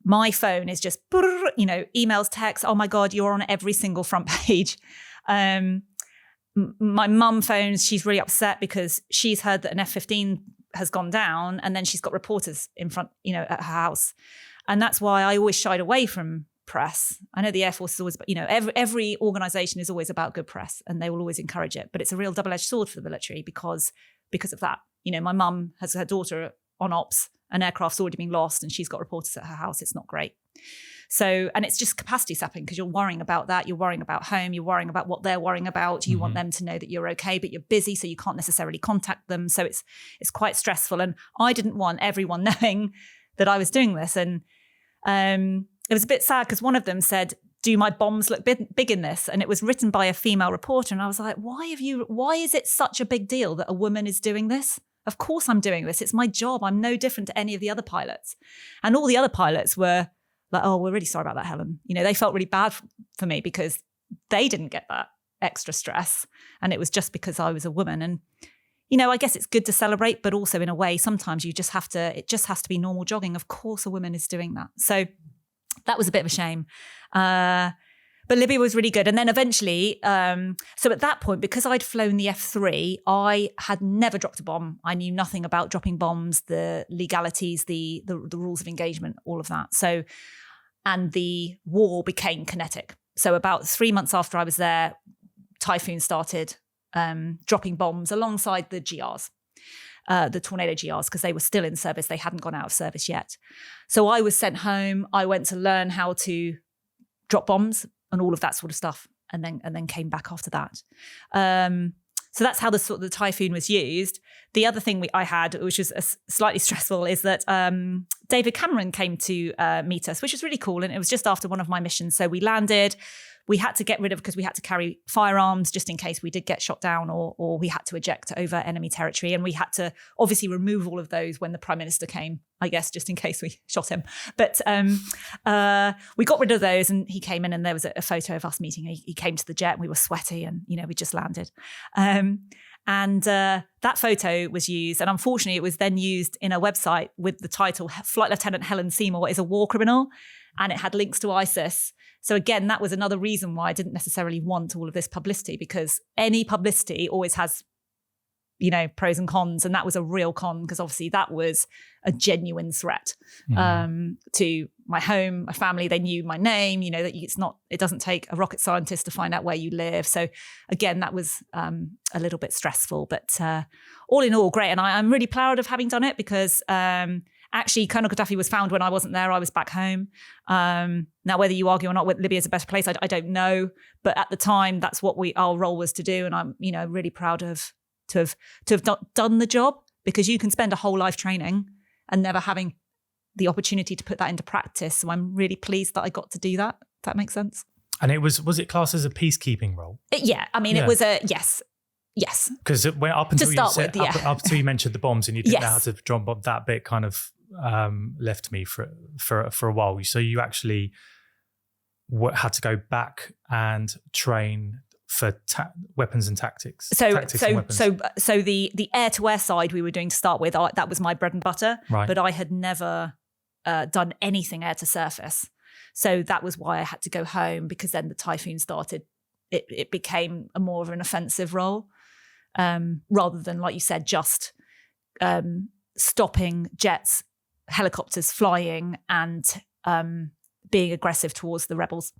My phone is just emails, texts. Oh my God, you're on every single front page. My mum phones. She's really upset because she's heard that an F-15 has gone down, and then she's got reporters in front, at her house. And that's why I always shied away from press. I know the Air Force is always, every organization is always about good press, and they will always encourage it. But it's a real double-edged sword for the military because because of that. You know, my mum has her daughter on ops, an aircraft's already been lost and she's got reporters at her house. It's not great. So, and it's just capacity sapping because you're worrying about that. You're worrying about home. You're worrying about what they're worrying about. You want them to know that you're okay, but you're busy, so you can't necessarily contact them. So it's quite stressful. And I didn't want everyone knowing that I was doing this. And it was a bit sad because one of them said, "Do my bombs look big in this?" And it was written by a female reporter. And I was like, why is it such a big deal that a woman is doing this? Of course I'm doing this. It's my job. I'm no different to any of the other pilots. And all the other pilots were like, "Oh, we're really sorry about that, Helen." You know, they felt really bad for me because they didn't get that extra stress. And it was just because I was a woman. And, you know, I guess it's good to celebrate, but also in a way, sometimes it just has to be normal jogging. Of course a woman is doing that. So that was a bit of a shame. But Libya was really good. And then eventually, so at that point, because I'd flown the F3, I had never dropped a bomb. I knew nothing about dropping bombs, the legalities, the rules of engagement, all of that. So, and the war became kinetic. So about 3 months after I was there, Typhoon started dropping bombs alongside the GRs. The Tornado GRs, because they were still in service. They hadn't gone out of service yet. So I was sent home. I went to learn how to drop bombs and all of that sort of stuff, and then came back after that. So that's how the Typhoon was used. The other thing I had, which was slightly stressful, is that David Cameron came to meet us, which was really cool. And it was just after one of my missions. So we landed. We had to get rid of, because we had to carry firearms just in case we did get shot down or we had to eject over enemy territory. And we had to obviously remove all of those when the Prime Minister came, I guess, just in case we shot him. But we got rid of those and he came in and there was a photo of us meeting. He came to the jet and we were sweaty and, you know, we just landed. And that photo was used. And unfortunately, it was then used in a website with the title, Flight Lieutenant Helen Seymour is a war criminal. And it had links to ISIS. So again, that was another reason why I didn't necessarily want all of this publicity, because any publicity always has, you know, pros and cons. And that was a real con, because obviously that was a genuine threat to my home, my family. They knew my name, you know, that it doesn't take a rocket scientist to find out where you live. So again, that was a little bit stressful, but all in all, great. And I'm really proud of having done it, because actually, Colonel Gaddafi was found when I wasn't there. I was back home. Now, whether you argue or not, Libya is a better place, I don't know. But at the time, that's what our role was to do. And I'm, you know, really proud to have done the job, because you can spend a whole life training and never having the opportunity to put that into practice. So I'm really pleased that I got to do that. If that makes sense. And it was it classed as a peacekeeping role? Yeah, I mean, it was a yes. Yes. Because up until you mentioned the bombs and you didn't know how to drop bomb, that bit kind of left me for a while. So you actually had to go back and train for weapons and tactics. So the air-to-air side we were doing to start with, that was my bread and butter. Right. But I had never done anything air-to-surface. So that was why I had to go home, because then the Typhoon started. It became more of an offensive role, rather than, like you said, just stopping jets, helicopters flying and being aggressive towards the rebels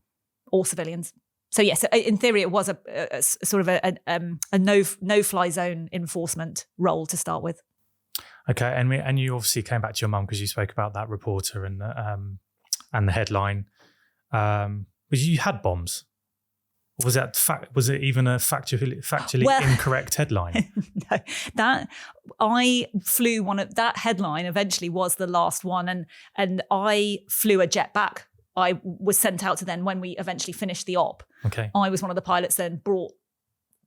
or civilians. So yes, in theory, it was a sort of a no-fly zone enforcement role to start with. Okay, and you obviously came back to your mum because you spoke about that reporter and the headline. Was you had bombs? Was it even a factually incorrect headline? No, that I flew that headline eventually was the last one, and I flew a jet back. I was sent out to then, when we eventually finished the op. Okay, I was one of the pilots then brought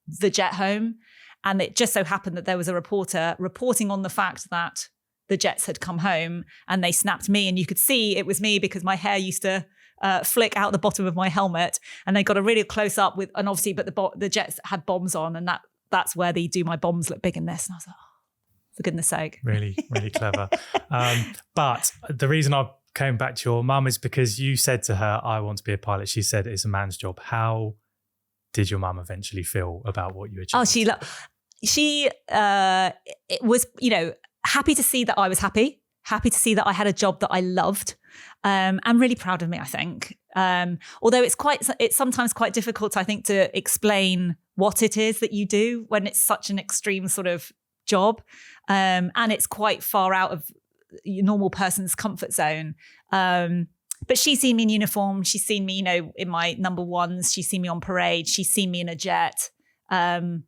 the jet home, and it just so happened that there was a reporter reporting on the fact that the jets had come home, and they snapped me, and you could see it was me because my hair used to flick out the bottom of my helmet, and they got a really close up with, and obviously, but the jets had bombs on, and that's where they do my bombs look big in this. And I was like, oh, for goodness sake. Really, really clever. But the reason I came back to your mum is because you said to her, I want to be a pilot. She said it's a man's job. How did your mum eventually feel about what you achieved? Oh, she it was, you know, happy to see that I was happy to see that I had a job that I loved. I'm really proud of me, I think. Although it's sometimes quite difficult, I think, to explain what it is that you do when it's such an extreme sort of job. And it's quite far out of your normal person's comfort zone. But she's seen me in uniform. She's seen me, in my number ones. She's seen me on parade. She's seen me in a jet. And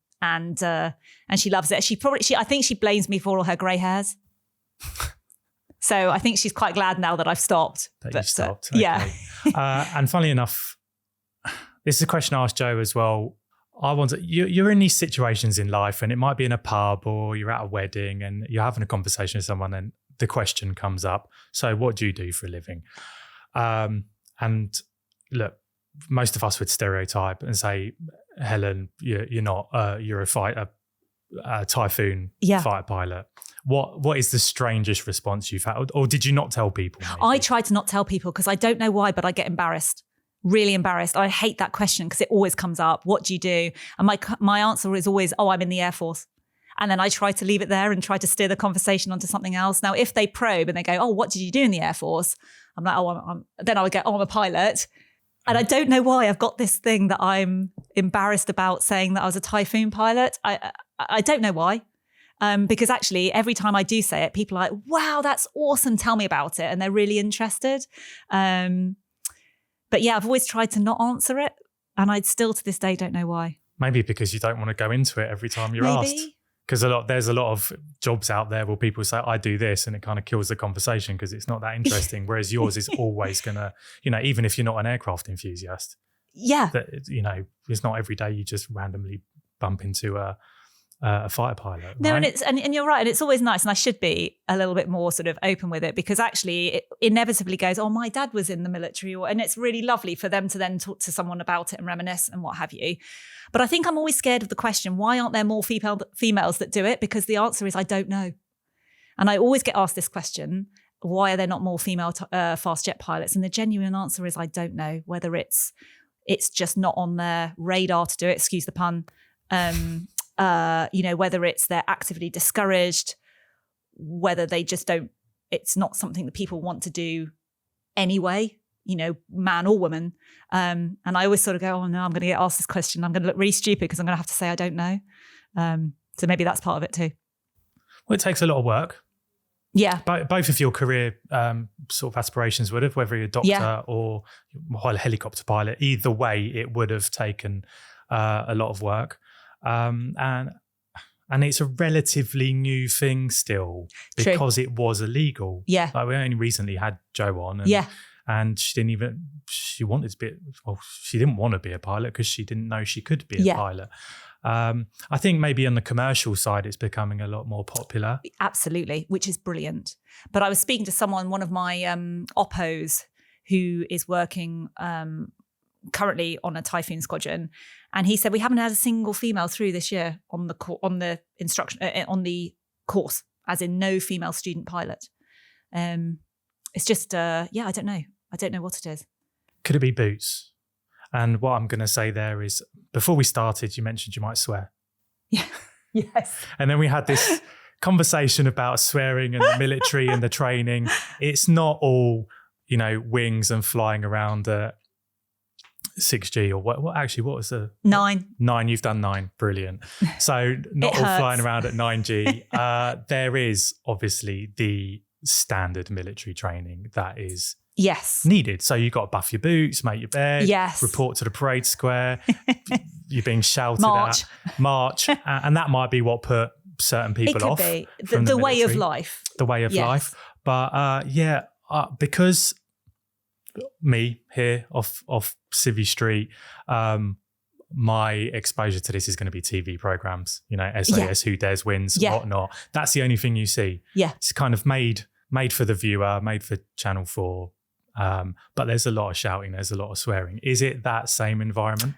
she loves it. I think she blames me for all her grey hairs. So I think she's quite glad now that I've stopped. You've stopped. Okay. Yeah. And funnily enough, this is a question I asked Joe as well. You're in these situations in life, and it might be in a pub or you're at a wedding and you're having a conversation with someone and the question comes up, so what do you do for a living? And look, most of us would stereotype and say, Helen, you're not a Eurofighter Typhoon fighter pilot. What is the strangest response you've had? Or did you not tell people? Maybe? I try to not tell people because I don't know why, but I get embarrassed. Really embarrassed. I hate that question because it always comes up. What do you do? And my answer is always, I'm in the Air Force. And then I try to leave it there and try to steer the conversation onto something else. Now, if they probe and they go, what did you do in the Air Force? I'm like, then I would go, I'm a pilot. And I don't know why I've got this thing that I'm embarrassed about saying that I was a Typhoon pilot. I don't know why. Because actually, every time I do say it, people are like, wow, that's awesome. Tell me about it. And they're really interested. But yeah, I've always tried to not answer it. And I still to this day don't know why. Maybe because you don't want to go into it every time you're asked. Because there's a lot of jobs out there where people say, I do this, and it kind of kills the conversation because it's not that interesting. Whereas yours is always going to, even if you're not an aircraft enthusiast. Yeah. It's not every day you just randomly bump into a fighter pilot. No, right? and you're right. And it's always nice. And I should be a little bit more sort of open with it because actually it inevitably goes, my dad was in the military. And it's really lovely for them to then talk to someone about it and reminisce and what have you. But I think I'm always scared of the question, why aren't there more females that do it? Because the answer is, I don't know. And I always get asked this question, why are there not more female fast jet pilots? And the genuine answer is, I don't know, whether it's just not on their radar to do it, excuse the pun, whether it's they're actively discouraged, whether they just don't, it's not something that people want to do anyway, man or woman. And I always sort of go, no, I'm going to get asked this question. I'm going to look really stupid because I'm going to have to say I don't know. So maybe that's part of it too. Well, it takes a lot of work. Yeah. Both of your career sort of aspirations would have, whether you're a doctor or a helicopter pilot, either way, it would have taken a lot of work. And it's a relatively new thing still because it was illegal. Yeah. Like we only recently had Jo on. And she wanted to be, she didn't want to be a pilot because she didn't know she could be a pilot. I think maybe on the commercial side, it's becoming a lot more popular. Absolutely, which is brilliant. But I was speaking to one of my oppos who is working currently on a Typhoon squadron, and he said we haven't had a single female through this year on the instruction on the course, as in no female student pilot. It's just I don't know. I don't know what it is. Could it be boots? And what I'm going to say there is, before we started, you mentioned you might swear. Yeah. Yes. And then we had this conversation about swearing and the military and the training. It's not all, wings and flying around at 6G or what actually, what was the? 9. 9, you've done 9. Brilliant. So not all flying around at 9G. There is obviously the standard military training that is needed. So you've got to buff your boots, make your bed, report to the parade square. You're being shouted March. at. March. And that might be what put certain people off. It could be. The way of life. The way of life. But because me here off Civvy Street, my exposure to this is going to be TV programs, SAS, Who Dares Wins, whatnot. That's the only thing you see. Yeah. It's kind of made for the viewer, made for Channel 4. But there's a lot of shouting, there's a lot of swearing. Is it that same environment?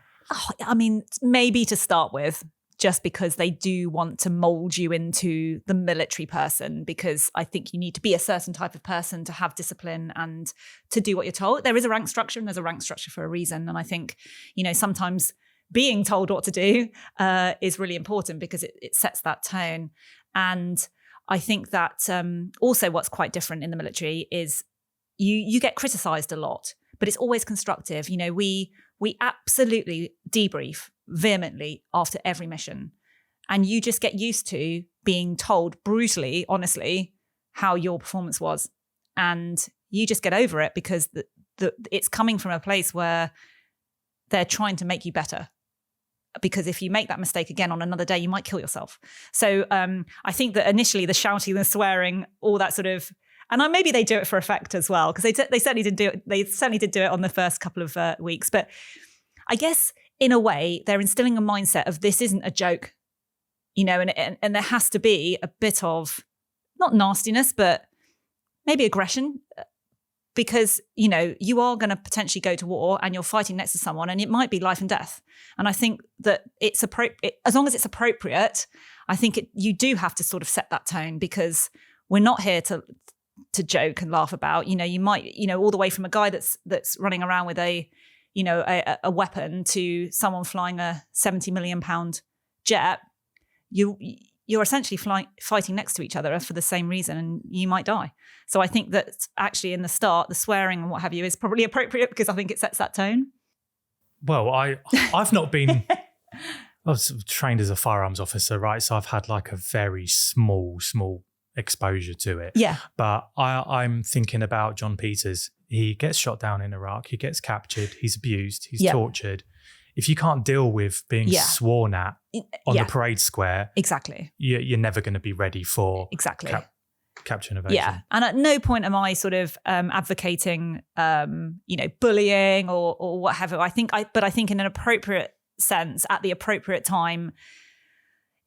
I mean, maybe to start with, just because they do want to mold you into the military person, because I think you need to be a certain type of person to have discipline and to do what you're told. There is a rank structure, and there's a rank structure for a reason. And I think, sometimes being told what to do is really important because it sets that tone. And I think that also what's quite different in the military is you get criticised a lot, but it's always constructive. We absolutely debrief vehemently after every mission. And you just get used to being told brutally, honestly, how your performance was. And you just get over it because it's coming from a place where they're trying to make you better. Because if you make that mistake again on another day, you might kill yourself. So I think that initially the shouting, the swearing, all that sort of, and maybe they do it for effect as well, because they certainly did do it. They certainly did do it on the first couple of weeks. But I guess in a way, they're instilling a mindset of this isn't a joke, you know, and there has to be a bit of not nastiness, but maybe aggression. Because, you know, you are going to potentially go to war and you're fighting next to someone and it might be life and death. And I think that it's appropriate, as long as it's appropriate, I think you do have to sort of set that tone, because we're not here to joke and laugh about, you know, you might, you know, all the way from a guy that's running around with a weapon to someone flying a 70 million pound jet, you're essentially fighting next to each other for the same reason, and you might die. So I think that actually in the start, the swearing and what have you is probably appropriate, because I think it sets that tone. Well, I've not been, I was trained as a firearms officer, right? So I've had like a very small exposure to it. Yeah. But I'm thinking about John Peters. He gets shot down in Iraq. He gets captured. He's abused. He's tortured. If you can't deal with being sworn at on the parade square, exactly, you're never going to be ready for capture and evasion. Yeah, and at no point am I sort of advocating, bullying or what have you. But I think in an appropriate sense, at the appropriate time,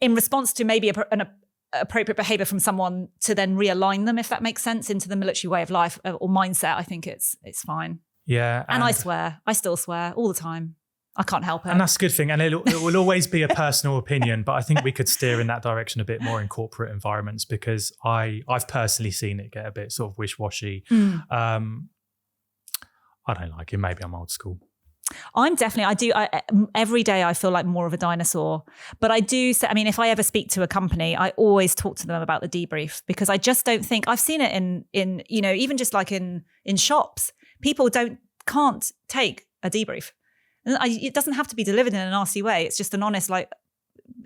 in response to maybe an appropriate behaviour from someone, to then realign them, if that makes sense, into the military way of life or mindset. I think it's fine. Yeah, and I swear, I still swear all the time. I can't help it. And that's a good thing. And it will always be a personal opinion, but I think we could steer in that direction a bit more in corporate environments, because I've personally seen it get a bit sort of wish-washy. I don't like it. Maybe I'm old school. Every day I feel like more of a dinosaur. But I do say, I mean, if I ever speak to a company, I always talk to them about the debrief, because I just don't think, I've seen it in you know, even just like in shops, people can't take a debrief. It doesn't have to be delivered in a nasty way. It's just an honest, like,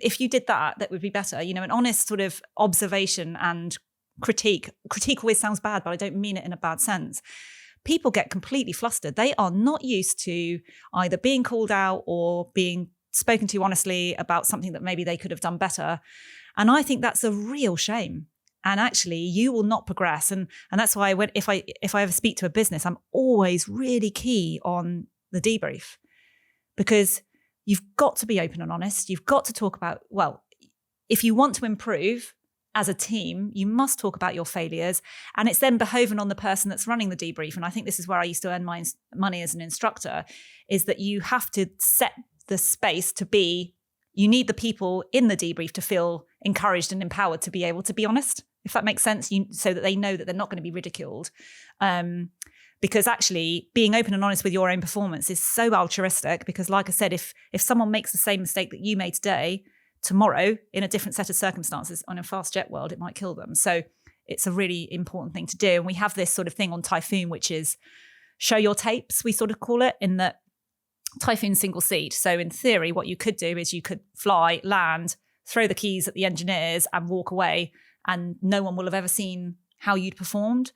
if you did that would be better. You know, an honest sort of observation and critique. Critique always sounds bad, but I don't mean it in a bad sense. People get completely flustered. They are not used to either being called out or being spoken to honestly about something that maybe they could have done better. And I think that's a real shame. And actually, you will not progress. And that's why if I ever speak to a business, I'm always really key on the debrief. Because you've got to be open and honest. You've got to talk about, well, if you want to improve as a team, you must talk about your failures. And it's then behoving on the person that's running the debrief. And I think this is where I used to earn my money as an instructor, is that you have to set the space to be, you need the people in the debrief to feel encouraged and empowered to be able to be honest, if that makes sense, so that they know that they're not going to be ridiculed. Because actually being open and honest with your own performance is so altruistic, because like I said, if someone makes the same mistake that you made today, tomorrow in a different set of circumstances on a fast jet world, it might kill them. So it's a really important thing to do. And we have this sort of thing on Typhoon, which is show your tapes, we sort of call it, in that Typhoon single seat. So in theory, what you could do is you could fly, land, throw the keys at the engineers and walk away, and no one will have ever seen how you'd performed.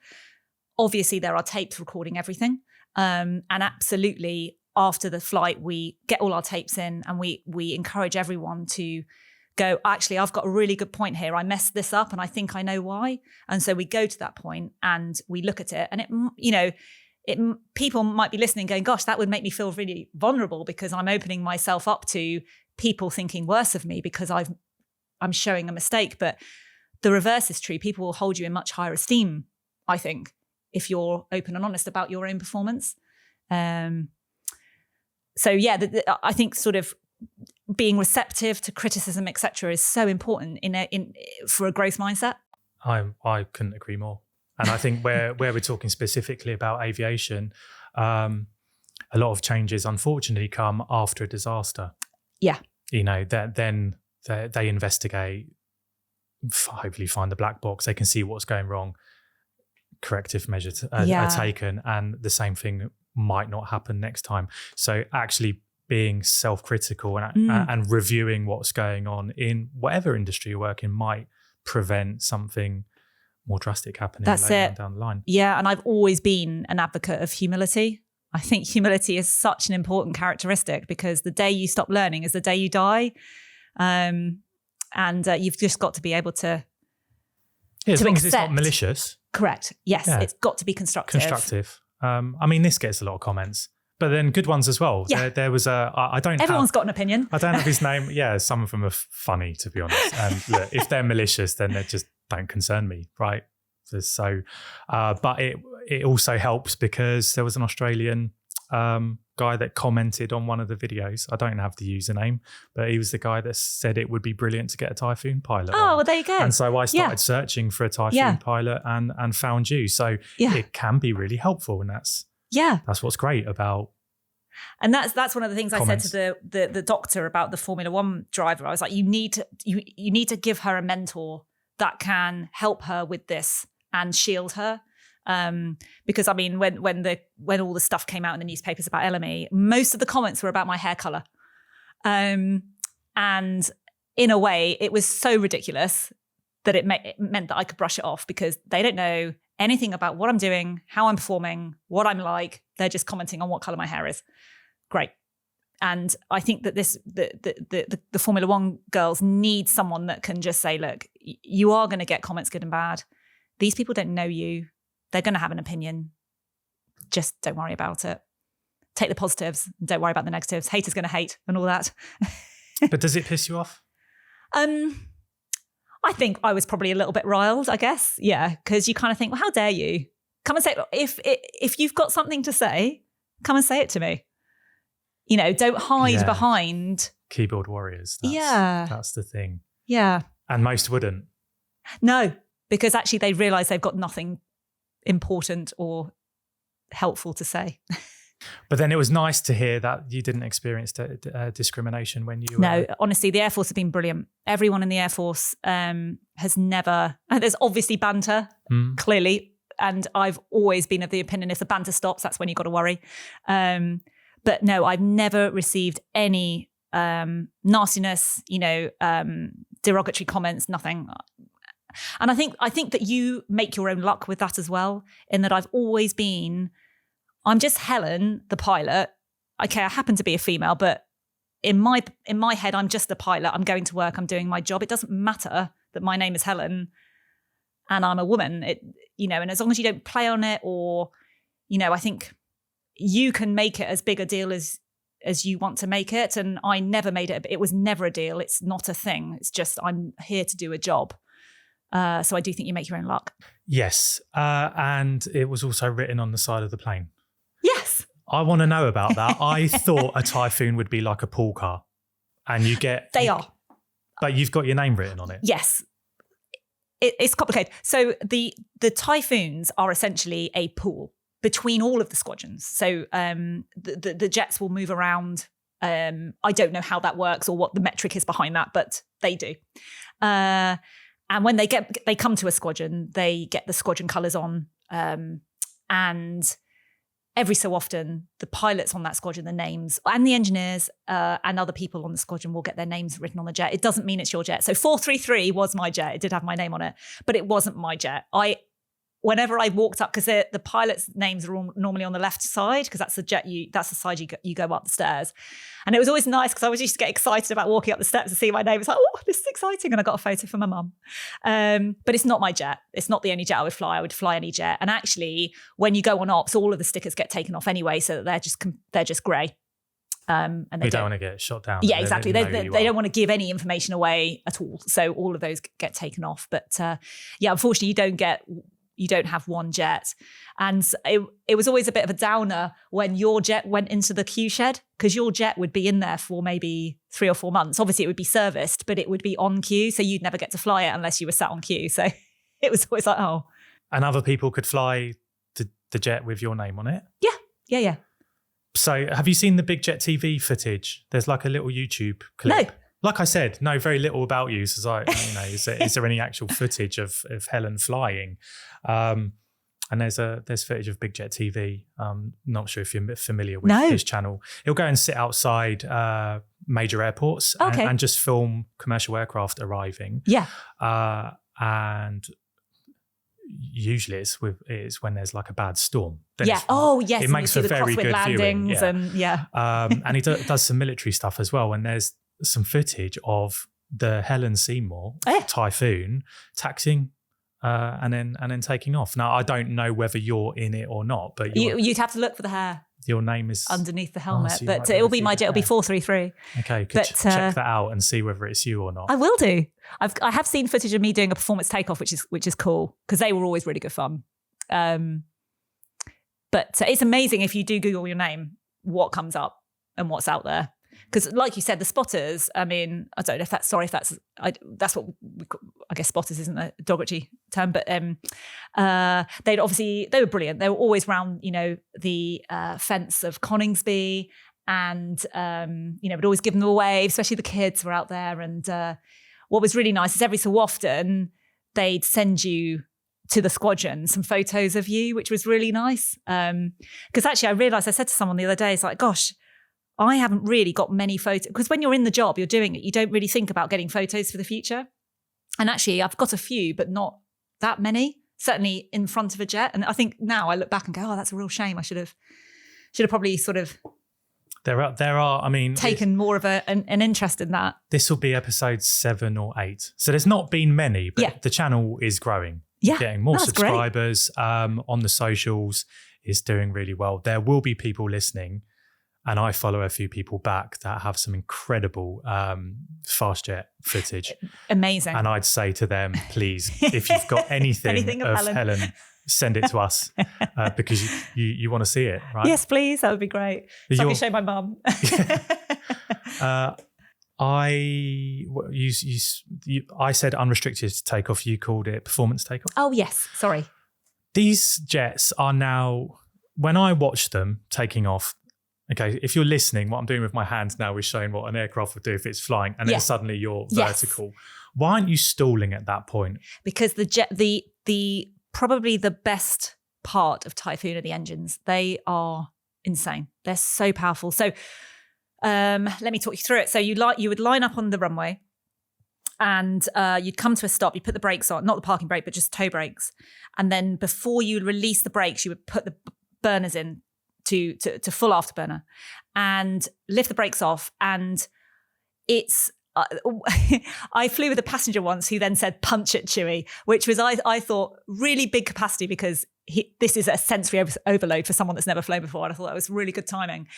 Obviously, there are tapes recording everything. And absolutely, after the flight, we get all our tapes in and we encourage everyone to go, actually, I've got a really good point here. I messed this up and I think I know why. And so we go to that point and we look at it. And people might be listening going, gosh, that would make me feel really vulnerable, because I'm opening myself up to people thinking worse of me because I'm showing a mistake. But the reverse is true. People will hold you in much higher esteem, I think, if you're open and honest about your own performance. So yeah, I think sort of being receptive to criticism, etc., is so important for a growth mindset. I couldn't agree more. And I think where we're talking specifically about aviation, a lot of changes unfortunately come after a disaster. Yeah. You know, then they investigate, hopefully find the black box. They can see what's going wrong. Corrective measures are taken, and the same thing might not happen next time. So actually being self-critical and reviewing what's going on in whatever industry you work in might prevent something more drastic happening later on down the line. Yeah, and I've always been an advocate of humility. I think humility is such an important characteristic because the day you stop learning is the day you die. And you've just got to be able to as long as it's not malicious. Correct. Yes, it's got to be constructive. I mean, this gets a lot of comments, but then good ones as well. Yeah. There was Everyone's got an opinion. I don't have his name. Yeah, some of them are funny, to be honest. And look, if they're malicious, then they just don't concern me, right? So, but it also helps because there was an Australian guy that commented on one of the videos. I don't have the username, but he was the guy that said it would be brilliant to get a Typhoon pilot. Oh, well, there you go. And so I started searching for a Typhoon pilot and found you. So it can be really helpful, and that's what's great about. And that's one of the things comments. I said to the doctor about the Formula One driver. I was like, you need to give her a mentor that can help her with this and shield her. Because I mean, when all the stuff came out in the newspapers about LME, most of the comments were about my hair color. And in a way, it was so ridiculous that it meant that I could brush it off because they don't know anything about what I'm doing, how I'm performing, what I'm like. They're just commenting on what color my hair is. Great. And I think that the Formula One girls need someone that can just say, look, you are going to get comments good and bad. These people don't know you. They're going to have an opinion. Just don't worry about it. Take the positives. Don't worry about the negatives. Haters going to hate and all that. But does it piss you off? I think I was probably a little bit riled, I guess. Yeah, because you kind of think, well, how dare you? Come and say, if you've got something to say, come and say it to me. You know, don't hide behind. Keyboard warriors. That's the thing. Yeah. And most wouldn't. No, because actually they realise they've got nothing important or helpful to say. But then it was nice to hear that you didn't experience discrimination when you No, honestly, the Air Force have been brilliant. Everyone in the Air Force has never... There's obviously banter, clearly, and I've always been of the opinion if the banter stops, that's when you've got to worry. But no, I've never received any nastiness, derogatory comments, nothing. And I think that you make your own luck with that as well, in that I've always been, I'm just Helen, the pilot. Okay, I happen to be a female, but in my head, I'm just the pilot. I'm going to work, I'm doing my job. It doesn't matter that my name is Helen and I'm a woman. And as long as you don't play on it or, I think you can make it as big a deal as you want to make it. And I never made it. It was never a deal. It's not a thing. It's just, I'm here to do a job. So I do think you make your own luck. Yes. And it was also written on the side of the plane. Yes. I want to know about that. I thought a Typhoon would be like a pool car. And They are. But you've got your name written on it. Yes. It's complicated. So the Typhoons are essentially a pool between all of the squadrons. So the jets will move around. I don't know how that works or what the metric is behind that, but they do. And when they come to a squadron, they get the squadron colours on. And every so often, the pilots on that squadron, the names, and the engineers and other people on the squadron will get their names written on the jet. It doesn't mean it's your jet. So 433 was my jet. It did have my name on it, but it wasn't my jet. Whenever I walked up, because the pilots' names are all normally on the left side, because that's the jet that's the side you go up the stairs. And it was always nice because I used to get excited about walking up the steps and see my name. It's like, oh, this is exciting. And I got a photo from my mum. But it's not my jet. It's not the only jet I would fly. I would fly any jet. And actually, when you go on ops, all of the stickers get taken off anyway, so that they're just grey. And they don't want to get shot down. Yeah, exactly. They don't want to give any information away at all. So all of those get taken off. But unfortunately, you don't have one jet. And it was always a bit of a downer when your jet went into the Q shed, because your jet would be in there for maybe 3 or 4 months. Obviously, it would be serviced, but it would be on queue. So you'd never get to fly it unless you were sat on queue. So it was always like, oh. And other people could fly the jet with your name on it? Yeah. So have you seen the Big Jet TV footage? There's like a little YouTube clip. No. Like I said, know very little about you. So is there any actual footage of Helen flying? And there's footage of Big Jet TV. Not sure if you're familiar with No. his channel. He'll go and sit outside major airports and just film commercial aircraft arriving. Yeah. And usually it's when there's like a bad storm. Then Yeah. Oh, yes. It makes for very good viewing. Yeah. And he does some military stuff as well. And there's some footage of the Helen Seymour Typhoon taxiing and then taking off. Now, I don't know whether you're in it or not, but you'd have to look for the hair. Your name is underneath the helmet, so but it'll be my jet. It'll be 433. Okay, check that out and see whether it's you or not. I will do. I have seen footage of me doing a performance takeoff, which is cool because they were always really good fun. But it's amazing if you do Google your name, what comes up and what's out there. Because, like you said, the spotters. I mean, I don't know if that's that's what I guess spotters isn't a derogatory term, but they were brilliant. They were always round, the fence of Coningsby, and would always give them a wave. Especially the kids were out there. And what was really nice is every so often they'd send you to the squadron some photos of you, which was really nice. Because actually, I realised I said to someone the other day, it's like, gosh, I haven't really got many photos, because when you're in the job, you're doing it, you don't really think about getting photos for the future. And actually, I've got a few, but not that many, certainly in front of a jet. And I think now I look back and go, oh, that's a real shame. I should have probably sort of there are. I mean, taken more of an interest in that. This will be episode 7 or 8. So there's not been many, but the channel is growing. Yeah, getting more subscribers on the socials. Is doing really well. There will be people listening. And I follow a few people back that have some incredible fast jet footage. Amazing. And I'd say to them, please, if you've got anything of Helen, send it to us because you want to see it, right? Yes, please. That would be great. So I can show my mum. I said unrestricted takeoff. You called it performance takeoff. Oh, yes. Sorry. These jets are now, when I watch them taking off, okay, if you're listening, what I'm doing with my hands now is showing what an aircraft would do if it's flying, and then suddenly you're vertical. Why aren't you stalling at that point? Because the jet, the probably the best part of Typhoon are the engines. They are insane. They're so powerful. So let me talk you through it. So you would line up on the runway, and you'd come to a stop. You put the brakes on, not the parking brake, but just toe brakes, and then before you release the brakes, you would put the burners in to full afterburner and lift the brakes off. And it's I flew with a passenger once who then said, punch it, Chewie, which was, I thought, really big capacity because this is a sensory overload for someone that's never flown before. And I thought that was really good timing.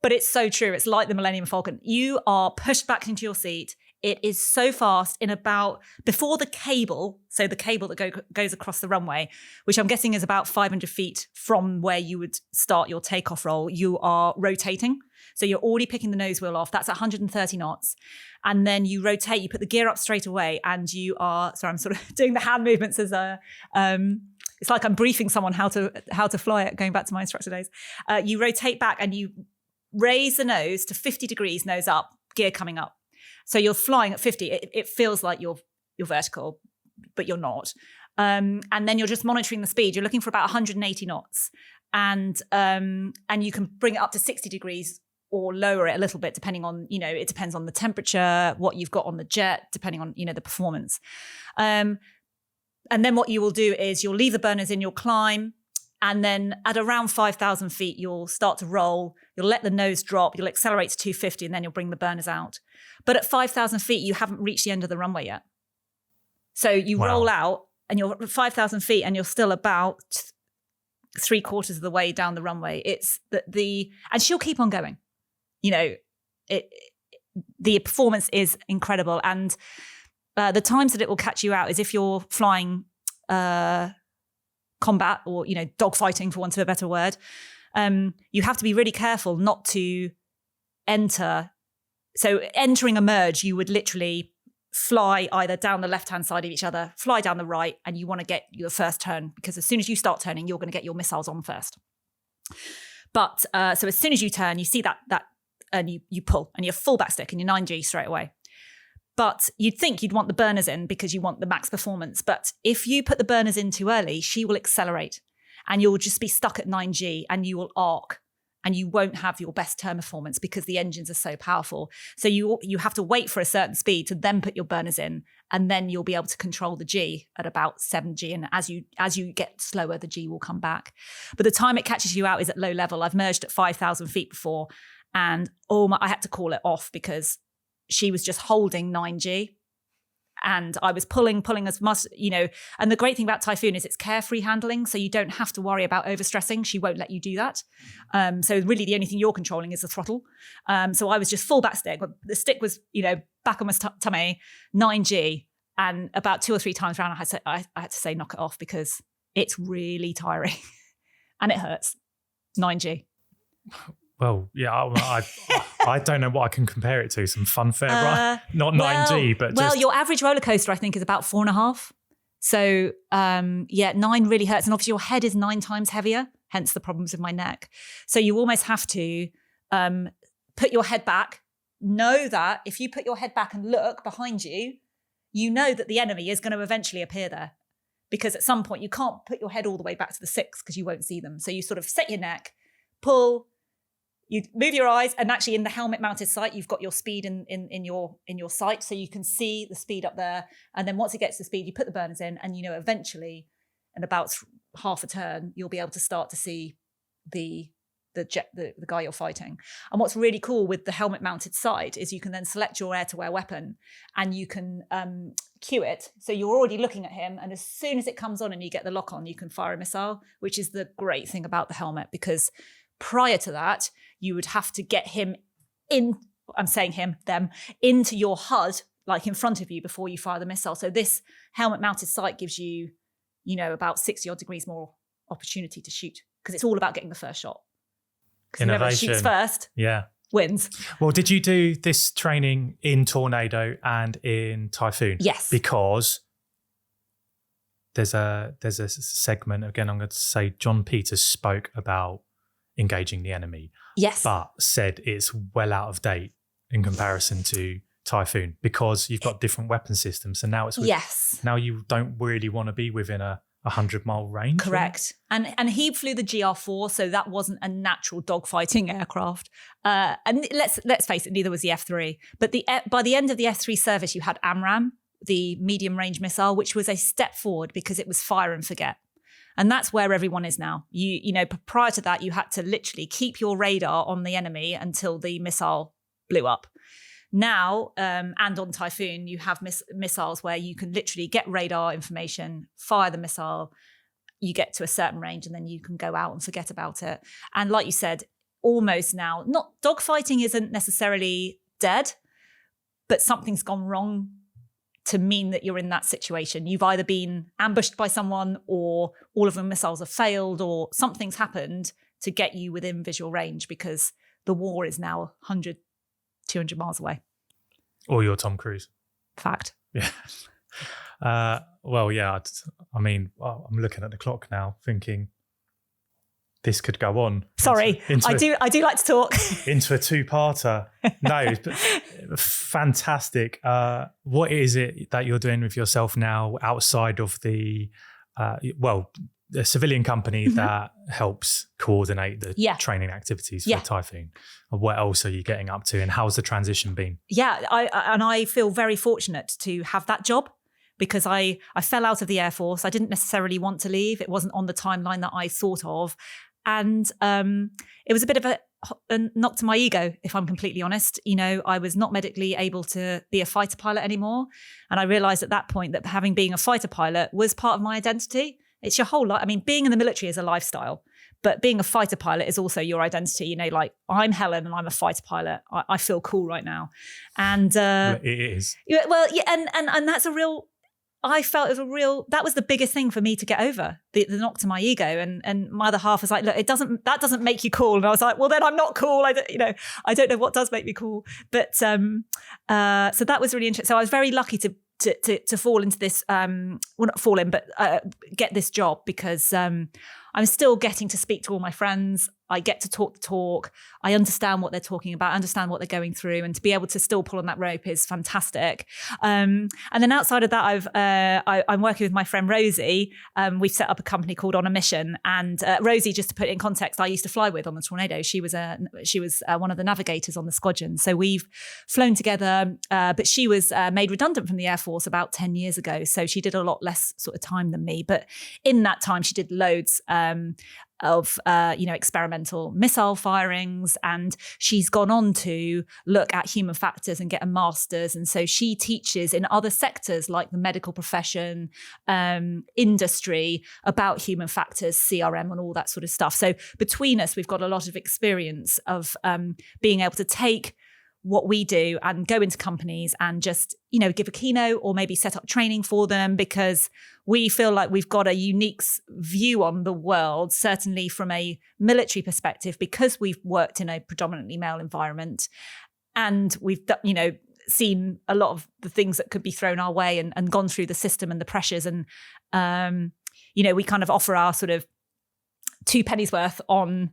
But it's so true. It's like the Millennium Falcon. You are pushed back into your seat. It is so fast in about, before the cable, so the cable that goes across the runway, which I'm guessing is about 500 feet from where you would start your takeoff roll, you are rotating. So you're already picking the nose wheel off. That's 130 knots. And then you rotate, you put the gear up straight away, and you are, sorry, I'm sort of doing the hand movements as it's like I'm briefing someone how to fly it, going back to my instructor days. You rotate back and you raise the nose to 50 degrees, nose up, gear coming up. So you're flying at 50. It feels like you're vertical, but you're not. And then you're just monitoring the speed. You're looking for about 180 knots, and you can bring it up to 60 degrees or lower it a little bit, depending on, it depends on the temperature, what you've got on the jet, depending on, the performance. And then what you will do is you'll leave the burners in, you'll climb, and then at around 5,000 feet, you'll start to roll. You'll let the nose drop. You'll accelerate to 250, and then you'll bring the burners out. But at 5,000 feet, you haven't reached the end of the runway yet. So you roll out, and you're at 5,000 feet, and you're still about 3/4 of the way down the runway. It's and she'll keep on going. The performance is incredible, and the times that it will catch you out is if you're flying combat or dogfighting, for want of a better word. You have to be really careful not to enter. So entering a merge, you would literally fly either down the left-hand side of each other, fly down the right, and you want to get your first turn, because as soon as you start turning, you're going to get your missiles on first. But so as soon as you turn, you see that and you pull, and you're full back stick and you're 9G straight away. But you'd think you'd want the burners in because you want the max performance. But if you put the burners in too early, she will accelerate. and you'll just be stuck at 9G and you will arc and you won't have your best turn performance because the engines are so powerful. So you have to wait for a certain speed to then put your burners in, and then you'll be able to control the G at about 7G. And as you get slower, the G will come back. But the time it catches you out is at low level. I've merged at 5,000 feet before, and I had to call it off because she was just holding 9G. And I was pulling as much, and the great thing about Typhoon is it's carefree handling. So you don't have to worry about overstressing. She won't let you do that. So really the only thing you're controlling is the throttle. So I was just full back stick. The stick was, back on my tummy, 9G. And about 2 or 3 times around, I had to say, knock it off because it's really tiring and it hurts. 9G. Well, yeah, I don't know what I can compare it to. Some funfair, right? Not 9G, but well, your average roller coaster, I think, is about 4.5. So, 9 really hurts. And obviously your head is 9 times heavier, hence the problems with my neck. So you almost have to put your head back. Know that if you put your head back and look behind you, you know that the enemy is going to eventually appear there. Because at some point you can't put your head all the way back to the 6 because you won't see them. So you sort of set your neck, pull, you move your eyes, and actually in the helmet mounted sight, you've got your speed in your sight, so you can see the speed up there. And then once it gets to speed, you put the burners in, and eventually, in about half a turn, you'll be able to start to see the guy you're fighting. And what's really cool with the helmet mounted sight is you can then select your air-to-air weapon, and you can cue it. So you're already looking at him, and as soon as it comes on and you get the lock on, you can fire a missile, which is the great thing about the helmet, because prior to that, you would have to get him them, into your HUD, like in front of you before you fire the missile. So this helmet mounted sight gives you, about 60 odd degrees more opportunity to shoot, because it's all about getting the first shot. Because whoever shoots first wins. Well, did you do this training in Tornado and in Typhoon? Yes. Because there's a segment, again, I'm going to say John Peters spoke about engaging the enemy. Yes. But said it's well out of date in comparison to Typhoon because you've got different weapon systems. And now now you don't really want to be within a 100-mile range. Correct. Right? And he flew the GR4, so that wasn't a natural dogfighting aircraft. And let's face it, neither was the F3. But by the end of the F3 service, you had AMRAAM, the medium range missile, which was a step forward because it was fire and forget. And that's where everyone is now. Prior to that, you had to literally keep your radar on the enemy until the missile blew up. Now, and on Typhoon, you have missiles where you can literally get radar information, fire the missile, you get to a certain range, and then you can go out and forget about it. And like you said, almost now, not dogfighting isn't necessarily dead, but something's gone wrong to mean that you're in that situation. You've either been ambushed by someone, or all of the missiles have failed, or something's happened to get you within visual range, because the war is now 100, 200 miles away. Or you're Tom Cruise. Fact. Yeah. Well, yeah, I'm looking at the clock now thinking this could go on. Sorry, I do like to talk. Into a two-parter. No, but fantastic. What is it that you're doing with yourself now outside of the civilian company that helps coordinate the training activities for Typhoon? What else are you getting up to, and how's the transition been? Yeah, I feel very fortunate to have that job, because I fell out of the Air Force. I didn't necessarily want to leave. It wasn't on the timeline that I thought of. And it was a bit of a knock to my ego, if I'm completely honest. I was not medically able to be a fighter pilot anymore. And I realized at that point that being a fighter pilot was part of my identity. It's your whole life. I mean, being in the military is a lifestyle, but being a fighter pilot is also your identity. Like, I'm Helen and I'm a fighter pilot. I feel cool right now. And it is. Well, yeah, and that's a real, I felt it was a real, that was the biggest thing for me to get over, the knock to my ego. And my other half was like, look, that doesn't make you cool. And I was like, well, then I'm not cool. I don't know what does make me cool. But so that was really interesting. So I was very lucky to fall into this, not fall in, but get this job, because I'm still getting to speak to all my friends. I get to talk the talk. I understand what they're talking about, understand what they're going through, and to be able to still pull on that rope is fantastic. And then outside of that, I'm working with my friend Rosie. We've set up a company called On a Mission, and Rosie, just to put it in context, I used to fly with on the Tornado. She was one of the navigators on the squadron, so we've flown together. But she was made redundant from the Air Force about 10 years ago, so she did a lot less sort of time than me. But in that time, she did loads of experimental missile firings, and she's gone on to look at human factors and get a master's, and so she teaches in other sectors like the medical profession, industry, about human factors, CRM, and all that sort of stuff. So between us, we've got a lot of experience of being able to take what we do and go into companies and just, give a keynote or maybe set up training for them, because we feel like we've got a unique view on the world, certainly from a military perspective, because we've worked in a predominantly male environment, and we've seen a lot of the things that could be thrown our way and gone through the system and the pressures. And, we kind of offer our sort of 2 pennies worth on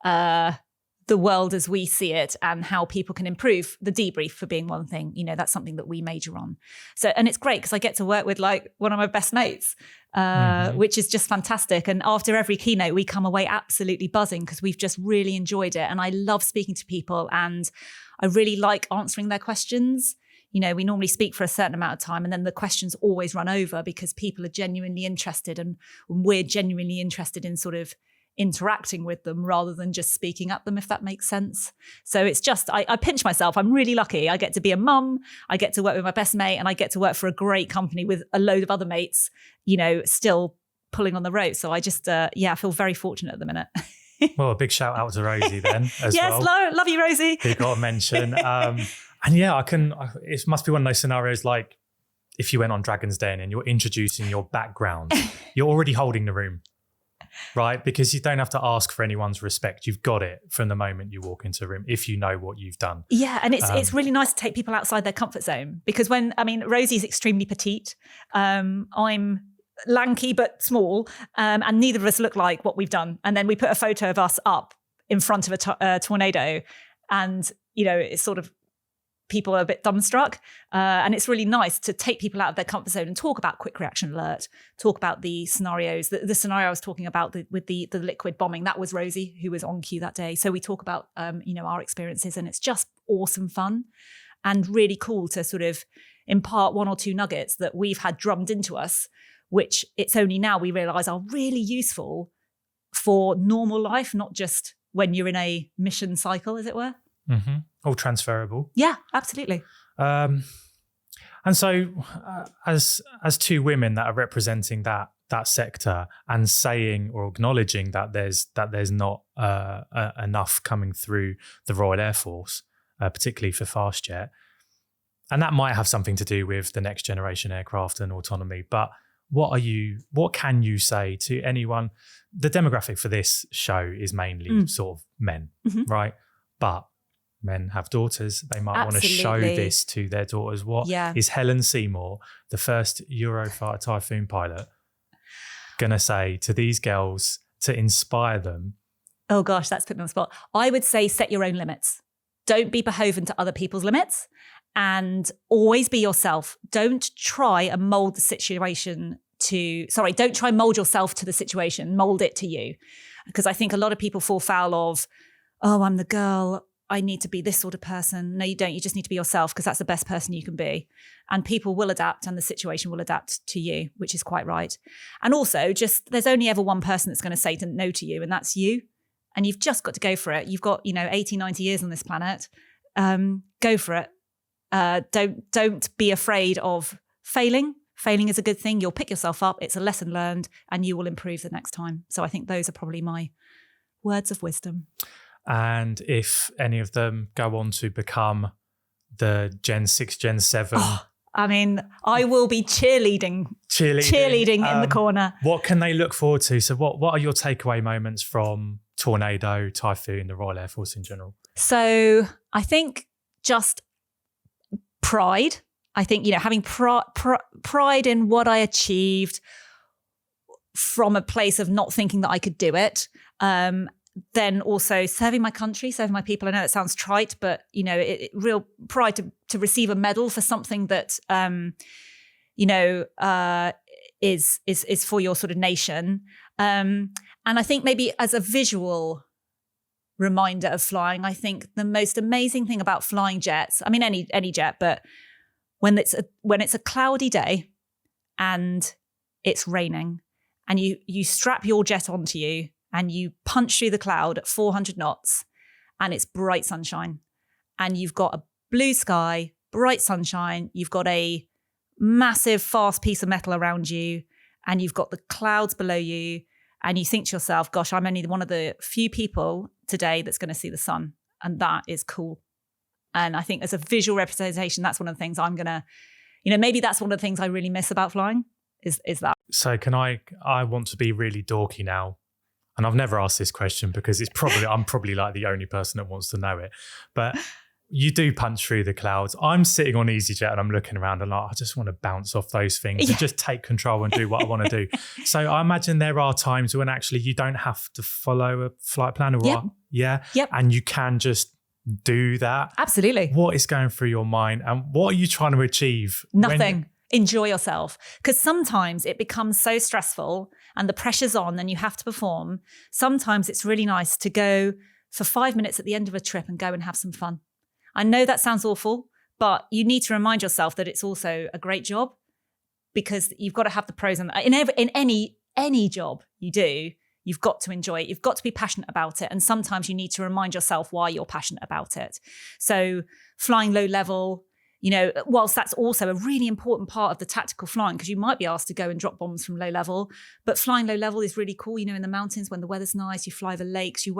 the world as we see it and how people can improve. The debrief, for being one thing, that's something that we major on. So, and it's great because I get to work with like one of my best mates, which is just fantastic. And after every keynote, we come away absolutely buzzing because we've just really enjoyed it. And I love speaking to people, and I really like answering their questions. We normally speak for a certain amount of time, and then the questions always run over because people are genuinely interested, and we're genuinely interested in sort of interacting with them rather than just speaking at them, if that makes sense. So it's just, I pinch myself. I'm really lucky. I get to be a mum, I get to work with my best mate, and I get to work for a great company with a load of other mates, still pulling on the rope. So I just, I feel very fortunate at the minute. Well, a big shout out to Rosie then as yes, well. Yes, love you, Rosie. Who got a mention. And yeah, it must be one of those scenarios like if you went on Dragon's Den and you're introducing your background, you're already holding the room. Right? Because you don't have to ask for anyone's respect. You've got it from the moment you walk into a room if you know what you've done. Yeah, and it's really nice to take people outside their comfort zone, because Rosie's extremely petite. I'm lanky but small, and neither of us look like what we've done. And then we put a photo of us up in front of a tornado, and it's sort of, people are a bit dumbstruck. And it's really nice to take people out of their comfort zone and talk about quick reaction alert, talk about the scenarios. The scenario I was talking about with the liquid bombing, that was Rosie who was on cue that day. So we talk about, our experiences, and it's just awesome fun and really cool to sort of impart 1 or 2 nuggets that we've had drummed into us, which it's only now we realise are really useful for normal life, not just when you're in a mission cycle, as it were. Mm-hmm. All transferable. Yeah, absolutely. And so as 2 women that are representing that sector and saying or acknowledging that there's not enough coming through the Royal Air Force, particularly for fast jet, and that might have something to do with the next generation aircraft and autonomy, but what can you say to anyone? The demographic for this show is mainly sort of men, right? But men have daughters. They might want to show this to their daughters. What is Helen Seymour, the first Eurofighter Typhoon pilot, going to say to these girls to inspire them? Oh gosh, that's put me on the spot. I would say set your own limits. Don't be beholden to other people's limits, and always be yourself. Don't try and mold the situation don't try and mold yourself to the situation, mold it to you. Because I think a lot of people fall foul of, oh, I'm the girl, I need to be this sort of person. No, you don't. You just need to be yourself, because that's the best person you can be. And people will adapt, and the situation will adapt to you, which is quite right. And also, just there's only ever one person that's going to say no to you, and that's you. And you've just got to go for it. You've got 80, 90 years on this planet. Go for it. Don't be afraid of failing. Failing is a good thing. You'll pick yourself up. It's a lesson learned, and you will improve the next time. So I think those are probably my words of wisdom. And if any of them go on to become the Gen 6, Gen 7... I will be cheerleading in the corner. What can they look forward to? So what are your takeaway moments from Tornado, Typhoon, the Royal Air Force in general? So I think just pride. I think, having pride in what I achieved from a place of not thinking that I could do it. then also serving my country, serving my people. I know it sounds trite, but, you know, real pride to receive a medal for something that, you know, is for your sort of nation. And I think maybe as a visual reminder of flying, I think the most amazing thing about flying jets, I mean, any jet, but when it's a cloudy day and it's raining and you strap your jet onto you and you punch through the cloud at 400 knots and it's bright sunshine and you've got a blue sky, bright sunshine, you've got a massive fast piece of metal around you and you've got the clouds below you and you think to yourself, gosh, I'm only one of the few people today that's going to see the sun. And that is cool. And I think as a visual representation, that's one of the things I'm going to, you know, maybe that's one of the things I really miss about flying is that. So I want to be really dorky now. And I've never asked this question because I'm probably like the only person that wants to know it. But you do punch through the clouds. I'm sitting on EasyJet and I'm looking around and I just want to bounce off those things and just take control and do what I want to do. So I imagine there are times when actually you don't have to follow a flight plan or what? Yeah. Yep. And you can just do that. Absolutely. What is going through your mind and what are you trying to achieve? Nothing. Enjoy yourself. Because sometimes it becomes so stressful and the pressure's on and you have to perform. Sometimes it's really nice to go for 5 minutes at the end of a trip and go and have some fun. I know that sounds awful, but you need to remind yourself that it's also a great job because you've got to have the pros and in any job you do, you've got to enjoy it. You've got to be passionate about it. And sometimes you need to remind yourself why you're passionate about it. So flying low level, you know, whilst that's also a really important part of the tactical flying, because you might be asked to go and drop bombs from low level, but flying low level is really cool. You know, in the mountains when the weather's nice, you fly the lakes, you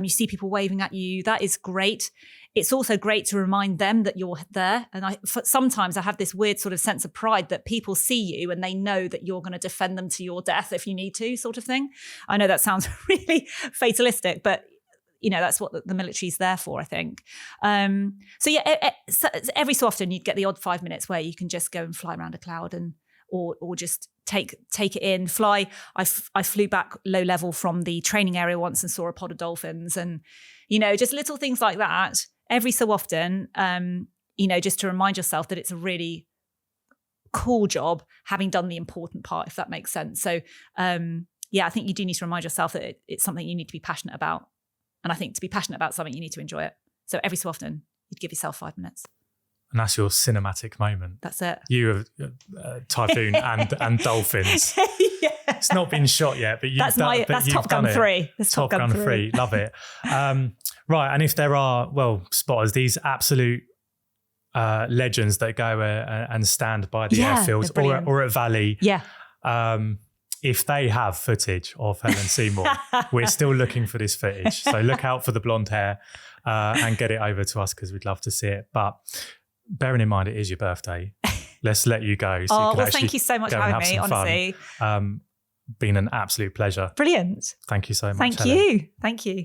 see people waving at you. That is great. It's also great to remind them that you're there. And sometimes I have this weird sort of sense of pride that people see you and they know that you're going to defend them to your death if you need to, sort of thing. I know that sounds really fatalistic, but you know, that's what the military's there for, I think. So every so often you'd get the odd 5 minutes where you can just go and fly around a cloud or just take it in, fly. I flew back low level from the training area once and saw a pod of dolphins and, you know, just little things like that every so often, you know, just to remind yourself that it's a really cool job having done the important part, if that makes sense. So, I think you do need to remind yourself that it's something you need to be passionate about. And I think to be passionate about something, you need to enjoy it. So every so often, you'd give yourself 5 minutes. And that's your cinematic moment. That's it. You have Typhoon and dolphins. Yeah. It's not been shot yet, but that's Top Gun 3. That's Top Gun 3. Love it. Right. And if there are, spotters, these absolute legends that go and stand by the airfields or at Valley. Yeah. If they have footage of Helen Seymour, we're still looking for this footage. So look out for the blonde hair and get it over to us because we'd love to see it. But bearing in mind it is your birthday, let's let you go. So thank you so much for having me, honestly. Been an absolute pleasure. Brilliant. Thank you so much, Thank Helen. you. Thank you.